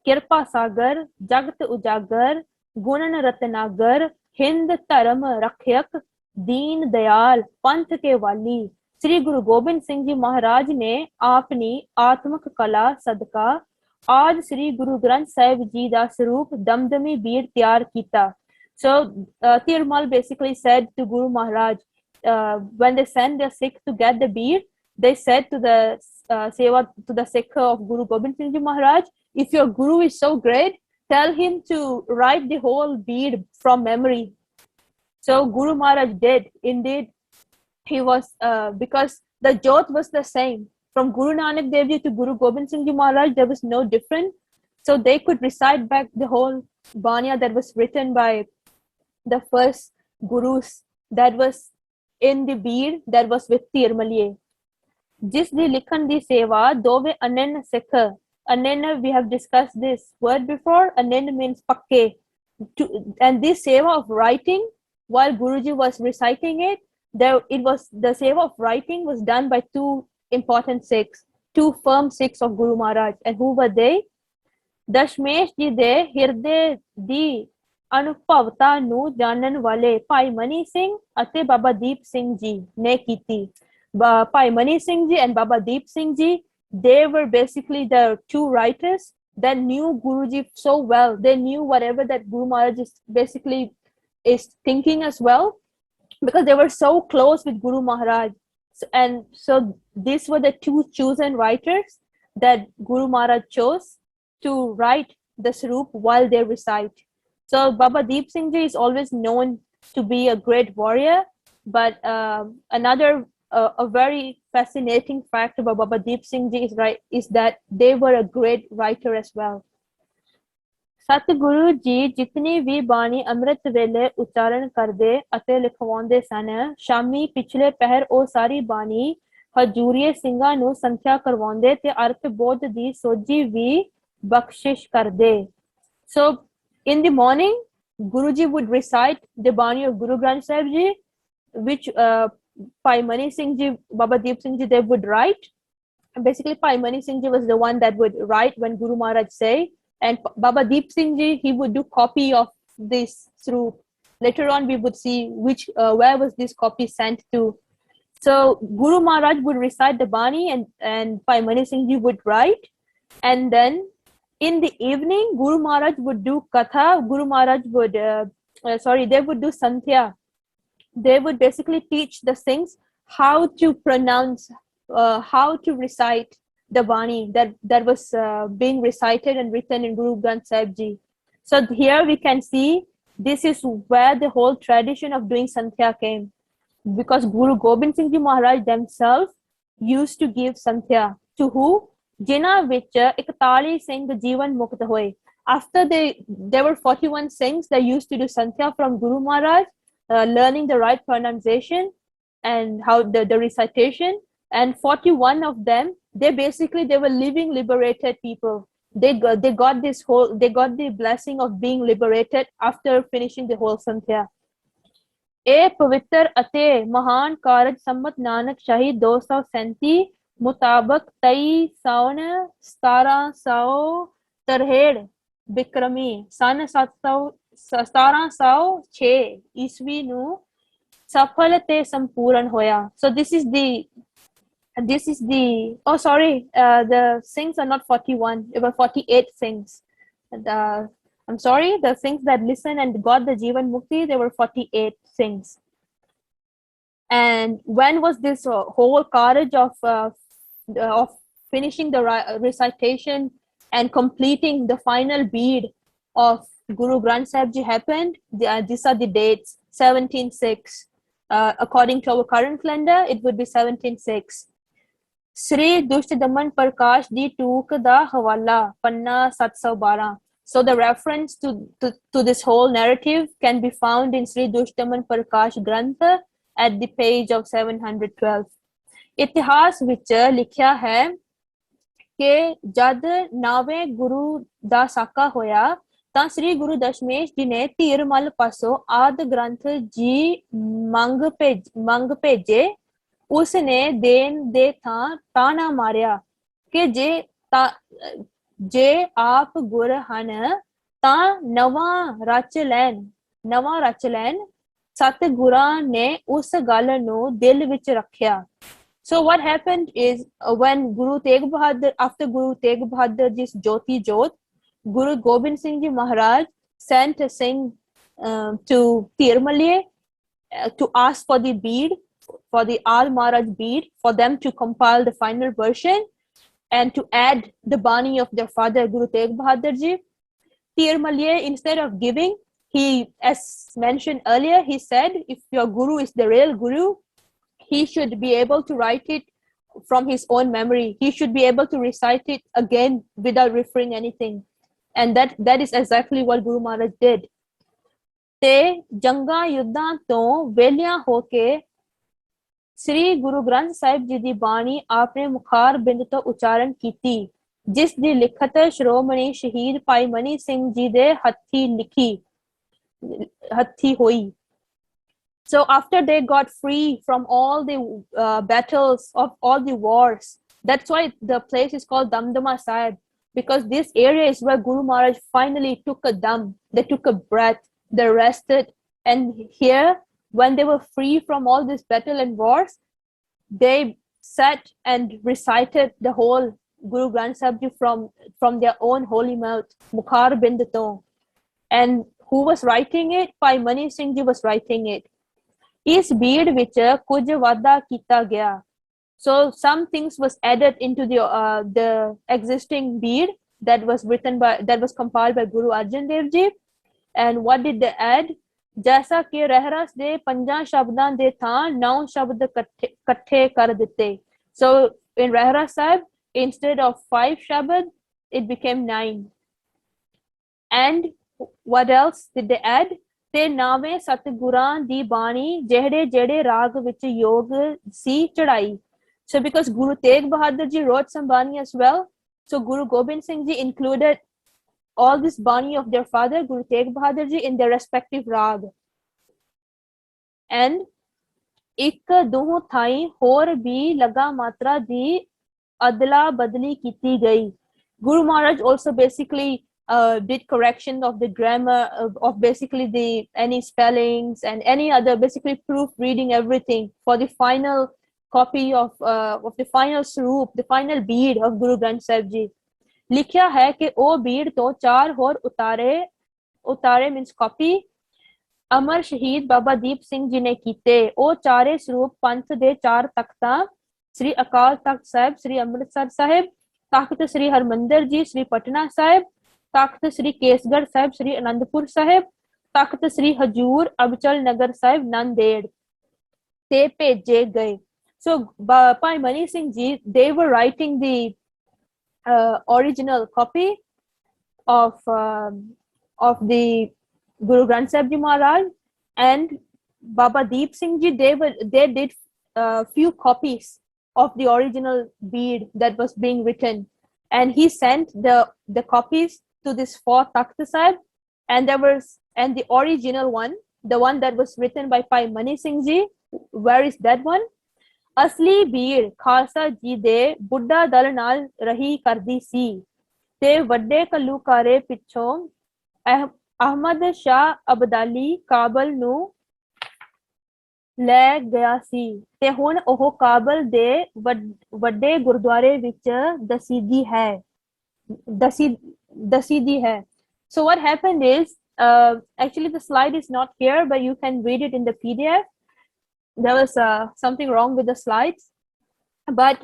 [SPEAKER 1] Kirpa Sagar, Jagat Ujagar, Gunan Ratnagar, Hind Taram Rakhyak, Deen Dayal, Panth ke Wali. Sri Guru Gobind Singh Ji Maharaj ने अपनी आत्मक कला सदका आज श्री गुरु ग्रंथ साहिब जी दा स्वरूप दमदमी बीड़ तैयार कीता. So Tirmal basically said to Guru Maharaj, when they sent their Sikh to get the bead, they said to the Sikh of Guru Gobind Singh Ji Maharaj, if your Guru is so great, tell him to write the whole bead from memory. So Guru Maharaj did. Indeed, he was, because the jot was the same. From Guru Nanak Dev Ji to Guru Gobind Singh Ji Maharaj, there was no difference. So they could recite back the whole Banya that was written by the first Gurus, that was in the bead that was with Tirmaliye. Jis di likhan di seva dove anen sikh. Anen, we have discussed this word before. Anen means pakke. And this seva of writing, while Guruji was reciting it, the seva of writing was done by two important Sikhs, two firm Sikhs of Guru Maharaj. And who were they? Dashmesh ji de hirde di ਅਨੁਭਵਤਾ ਨੂੰ ਜਾਣਨ ਵਾਲੇ ਭਾਈ ਮਨੀ ਸਿੰਘ ਅਤੇ ਬਾਬਾ ਦੀਪ ਸਿੰਘ ਜੀ ਨੇ ਕੀਤੀ. ਭਾਈ Mani Singh ji and Baba Deep Singh ji, they were basically the two writers that knew Guruji so well. They knew whatever that Guru Maharaj is basically is thinking as well, because they were so close with Guru Maharaj. And so these were the two chosen writers that Guru Maharaj chose to write the Sarup while they recite. So Baba Deep Singh Ji is always known to be a great warrior, but another a very fascinating fact about Baba Deep Singh Ji is that they were a great writer as well. Satguru ji ਜਿਤਨੀ ਵੀ ਬਾਣੀ ਅੰਮ੍ਰਿਤ ਵੇਲੇ ਉਚਾਰਨ ਕਰਦੇ ਅਤੇ ਲਿਖਵਾਉਂਦੇ ਸਨ, ਸ਼ਾਮੀ ਪਿਛਲੇ ਪਹਿਰ ਉਹ ਸਾਰੀ ਬਾਣੀ ਹਜੂਰੀਏ ਸਿੰਘਾਂ ਨੂੰ ਸੰਥਿਆ ਕਰਵਾਉਂਦੇ ਤੇ ਅਰਥ ਬੋਧ ਦੀ ਸੋਝੀ ਵੀ ਬਖਸ਼ਿਸ਼ ਕਰਦੇ. So in the morning, Guruji would recite the Bani of Guru Granth Sahib Ji, which Bhai Mani Singh Ji, Baba Deep Singh Ji, they would write. And basically, Bhai Mani Singh Ji was the one that would write when Guru Maharaj say, and Baba Deep Singh Ji, he would do copy of this through. Later on, we would see which where was this copy sent to. So Guru Maharaj would recite the Bani, and Bhai Mani Singh Ji would write, and then in the evening, Guru Maharaj would do Katha. Guru Maharaj would, they would do Santhya. They would basically teach the Singhs how to pronounce, how to recite the Bani that was being recited and written in Guru Granth Sahib Ji. So here we can see this is where the whole tradition of doing Santhya came, because Guru Gobind Singh Ji Maharaj themselves used to give Santhya to who? ਜਿਨ੍ਹਾਂ ਵਿੱਚ 41 ਸਿੰਘ ਜੀਵਨ ਮੁਕਤ ਹੋਏ. After there were 41 Singhs that used to do Santhya from Guru Maharaj, learning the right pronunciation and how the recitation, and 41 of them, they were living liberated people. They got the blessing of being liberated after finishing the whole Santhya. ਇਹ ਪਵਿੱਤਰ ਅਤੇ ਮਹਾਨ ਕਾਰਜ ਸੰਮਤ ਨਾਨਕ ਸ਼ਾਹੀ 237 ਮੁਤਾਬਕ 23 ਸਾਉਣ 1763 ਬਿਕਰਮੀ ਸਨ 1706 ਈਸਵੀ ਨੂੰ ਸਫਲ ਤੇ ਸੰਪੂਰਨ ਹੋਇਆ. So this is the the Singhs are not 41, it were 48 Singhs. I'm sorry, the Singhs that listened and got the Jivan Mukti, there were 48 Singhs. And when was this whole courage of finishing the recitation and completing the final bead of Guru Granth Sahib Ji happened? These are the dates. 1706. According to our current calendar, it would be 1706. Sri Dushta Daman Prakash di Took da Hawala Panna 712. So the reference to this whole narrative can be found in Sri Dushta Daman Prakash Granth at the page of 712. ਇਤਿਹਾਸ ਵਿੱਚ ਲਿਖਿਆ ਹੈ ਕਿ ਜਦ 9ਵੇਂ ਗੁਰੂ ਦਾ ਸਾਕਾ ਹੋਇਆ ਤਾਂ ਸ੍ਰੀ ਗੁਰੂ ਦਸ਼ਮੇਸ਼ ਜੀ ਨੇ ਧੀਰਮਲ ਪਾਸੋਂ ਆਦਿ ਗ੍ਰੰਥ ਜੀ ਮੰਗ ਭੇਜੇ. ਉਸ ਨੇ ਦੇਣ ਦੇ ਥਾਂ ਤਾਣਾ ਮਾਰਿਆ ਕਿ ਜੇ ਆਪ ਗੁਰ ਹਨ ਤਾਂ ਨਵਾਂ ਰਚ ਲੈਣ. ਸਤਿਗੁਰਾਂ ਨੇ ਉਸ ਗੱਲ ਨੂੰ ਦਿਲ ਵਿੱਚ ਰੱਖਿਆ. So what happened is when after Guru Tegh Bahadur Ji's Jyoti Jyot, Guru Gobind Singh Ji Maharaj sent a Singh to Tirmalye to ask for the bead, for the Al Maharaj bead, for them to compile the final version and to add the Bani of their father Guru Tegh Bahadur Ji. Tirmalye, instead of giving, he, as mentioned earlier, he said, if your Guru is the real Guru, he should be able to write it from his own memory. He should be able to recite it again without referring anything. And that is exactly what Guru Maharaj did. ਤੇ ਜੰਗਾਂ ਯੁੱਧਾਂ ਤੋਂ ਵੇਲਿਆਂ ਹੋ ਕੇ ਸ੍ਰੀ ਗੁਰੂ ਗ੍ਰੰਥ ਸਾਹਿਬ ਜੀ ਦੀ ਬਾਣੀ ਆਪਣੇ ਮੁਖਾਰ ਬਿੰਦ ਤੋਂ ਉਚਾਰਨ ਕੀਤੀ, ਜਿਸ ਦੀ ਲਿਖਤ ਸ਼੍ਰੋਮਣੀ ਸ਼ਹੀਦ ਭਾਈ ਮਨੀ ਸਿੰਘ ਜੀ ਦੇ ਹੱਥੀ ਹੋਈ. So after they got free from all the battles of all the wars, that's why the place is called Damdama Sahib, because this area is where Guru Maharaj finally took a dam. They took a breath, they rested, and here, when they were free from all this battle and wars, they sat and recited the whole Guru Granth Sahib Ji from their own holy mouth, Mukhar Bind to. And who was writing it? Bhai Mani Singh Ji was writing it. Is bead which kuj vada kita gaya. So some things was added into the existing bead that was compiled by Guru Arjan Dev Ji. And what did they add? जैसा कि रहरस दे 5 शब्दां दे थां 9 शब्द इकट्ठे कर दिते. So in Rahras Sahib, instead of 5 shabad, it became 9. And what else did they add? ते नावे सतगुरां दी बाणी जेहड़े जेहड़े राग विच योग सी चढ़ाई. So because Guru Tegh Bahadur Ji wrote some bani as well, so Guru Gobind Singh Ji included all this bani of their father, Guru Tegh Bahadur Ji, in their respective rag. And ik doh thai hor bhi laga matra di adla badli kiti gayi. Guru Maharaj also basically did correction of the grammar of basically any spellings and any other, basically proofreading everything for the final copy of the final swaroop, the final bead of Guru Granth Sahib Ji. लिखिया है कि ओ बीड़ तो 4 होर उतारे means copy अमर शहीद बाबा दीप सिंह जी ने कीते. ओ चारे स्वरूप पंथ दे 4 तख्तां श्री अकाल तख्त साहिब, श्री अमृतसर साहिब, तख्त श्री हरमंदिर जी, श्री पटना साहिब, तख्त श्री केसगढ़ साहिब, श्री आनंदपुर साहिब, तख्त श्री हजूर अबचल नगर साहिब नांदेड़ ते भेजे गए. So Bhai Mani Singh Ji, they were writing the original copy of the Guru Granth Sahib Ji Maharaj, and Baba Deep Singh Ji, they did few copies of the original bead that was being written, and he sent the copies to this 4 Takht Sahib, and the original one, the one that was written by Bhai Mani Singh Ji, where is that one? असली भीड़ खालसा जी दे बुढ़ा दल नाल रही करदी सी ते वड्डे कल्लूकारे पिछों अहमद शाह अब्दाली काबल नू ਲੈ ਗਿਆ ਸੀ ਤੇ ਹੁਣ ਉਹ ਕਾਬਲ ਦੇ ਵੱਡੇ ਗੁਰਦੁਆਰੇ ਵਿੱਚ ਦਸੀਦੀ ਹੈ. So what happened is, actually the slide is not here, but you can read it in the PDF. There was something wrong with the slides, but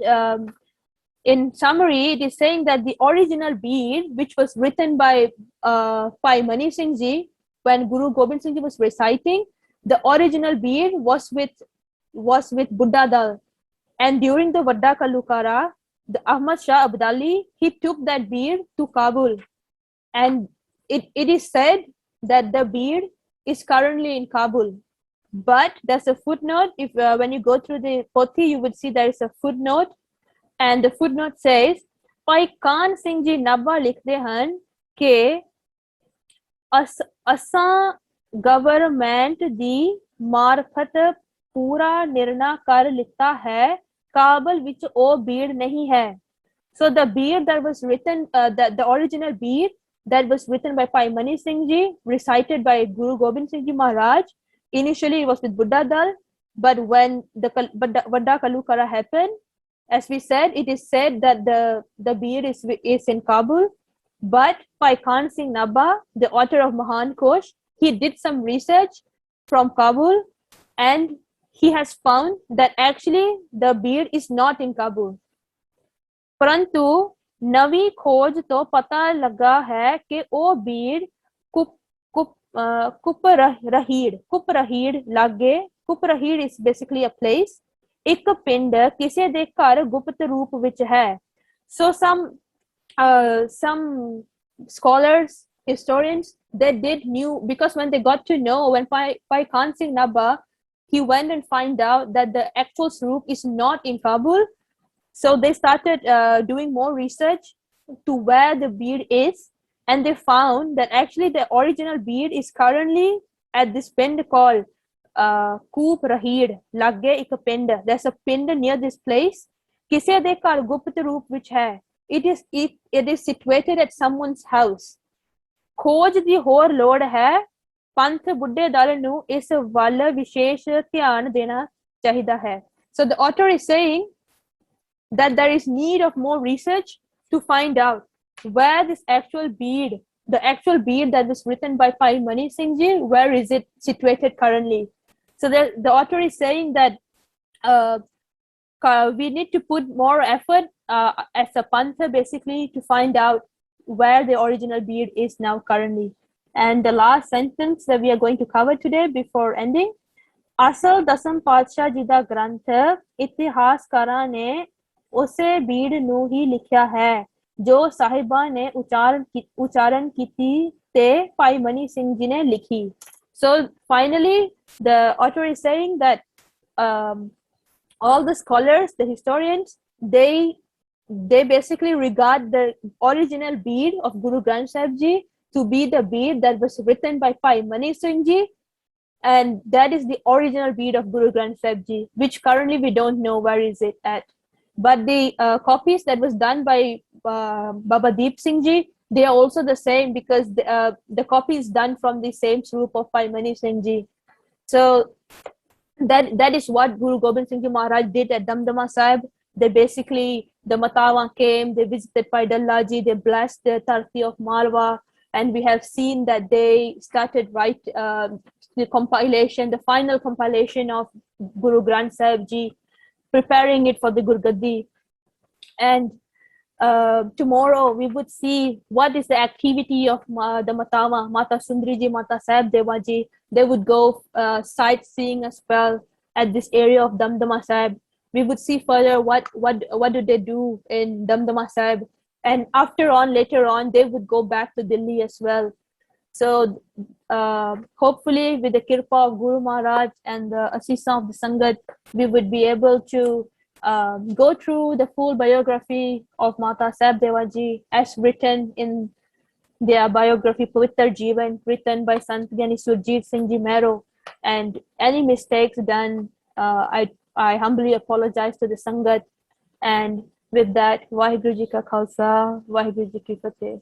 [SPEAKER 1] in summary, it is saying that the original bead, which was written by Bhai Mani Singh Ji when Guru Gobind Singh Ji was reciting, the original bead was with Buddha Dal, and during the Vadda Kalukara, the Ahmad Shah Abdali, he took that bead to Kabul, and it is said that the bead is currently in Kabul. But there's a footnote. If when you go through the Pothi, you would see there is a footnote, and the footnote says, Bhai Khan Singh Ji Nabha likhde han ke asa government di marfat pura nirna kar litta hai, Kabul vich o bead nahi hai. So the bead that was written, the original bead that was written by Bhai Mani Singh Ji, recited by Guru Gobind Singh Ji Maharaj, initially it was with Buddha Dal, but when the Vadda Kalukara happened, as we said, it is said that the bead is in Kabul. But by Khan Singh Nabha, the author of Mahan Kosh, he did some research from Kabul, and he has found that actually the bead is not in Kabul. परंतु नवी खोज तो पता लगा है कि वो बीड़ कुपरहीड़ लागे. कुपरहीड़ is basically a place. एक पिंड किसी दे घर गुप्त रूप विच है. So some scholars, historians, they did knew, because when they got to know, when Bhai Khan Singh Nabha, he went and find out that the actual Swaroop is not in Kabul. So they started doing more research to where the bead is, and they found that actually the original bead is currently at this pind called Koop Rahid, Lagge ik pind. There's a pind near this place. Kise de kar gupt roop which hai. It is situated at someone's house. खोज दी होर लोड़ है, पंथ बुढ़े दल नू इस वाल विशेष ध्यान देना चाहिदा है. So the author is saying that there is need of more research to find out where this actual bead, the actual bead that was written by Pai Mani Singh Ji, where is it situated currently? So the author is saying that we need to put more effort as a panther basically to find out where the original bead is now currently. And the last sentence that we are going to cover today before ending, ਅਸਲ ਦਸਮ ਪਾਤਸ਼ਾਹ ਜੀ ਦਾ ਗ੍ਰੰਥ ਇਤਿਹਾਸਕਾਰਾਂ ਨੇ ਉਸੇ ਬੀੜ ਨੂੰ ਹੀ ਲਿਖਿਆ ਹੈ ਜੋ ਸਾਹਿਬਾਂ ਨੇ ਉਚਾਰਨ ਕੀਤੀ ਤੇ ਭਾਈ ਮਨੀ ਸਿੰਘ ਜੀ ਨੇ ਲਿਖੀ. So finally the author is saying that all the scholars, the historians, they basically regard the original bead of Guru Granth Sahib Ji to be the bead that was written by Pai Mani Singh Ji, and that is the original bead of Guru Granth Sahib Ji, which currently we don't know where is it at. But the copies that was done by Baba Deep Singh Ji, they are also the same because the copy is done from the same Swarup of Pai Mani Singh Ji. So that is what Guru Gobind Singh Ji Maharaj did at Damdama Sahib. They basically, the Matawa came, they visited Pai Dalla Ji, they blessed the Tarti of Malwa, and we have seen that they started the compilation, the final compilation of Guru Granth Sahib Ji, preparing it for the Gurgaddi. And tomorrow we would see what is the activity of the Matawa, Mata Sundri Ji, Mata Sahib Deva Ji. They would go sightseeing as well at this area of Damdama Sahib. We would see further what do they do in Damdama Sahib, and later on they would go back to Delhi as well. So hopefully with the Kirpa of Guru Maharaj and the Asisa of the Sangat, we would be able to go through the full biography of Mata Sahib Deva Ji as written in their biography Pavitra Jeevan, written by Sant Gyani Surjit Singh Ji Mehro. And any mistakes done, I humbly apologize to the Sangat. And with that, Vaheguru Ji Ka Khalsa, Vaheguru Ji Ki Fateh.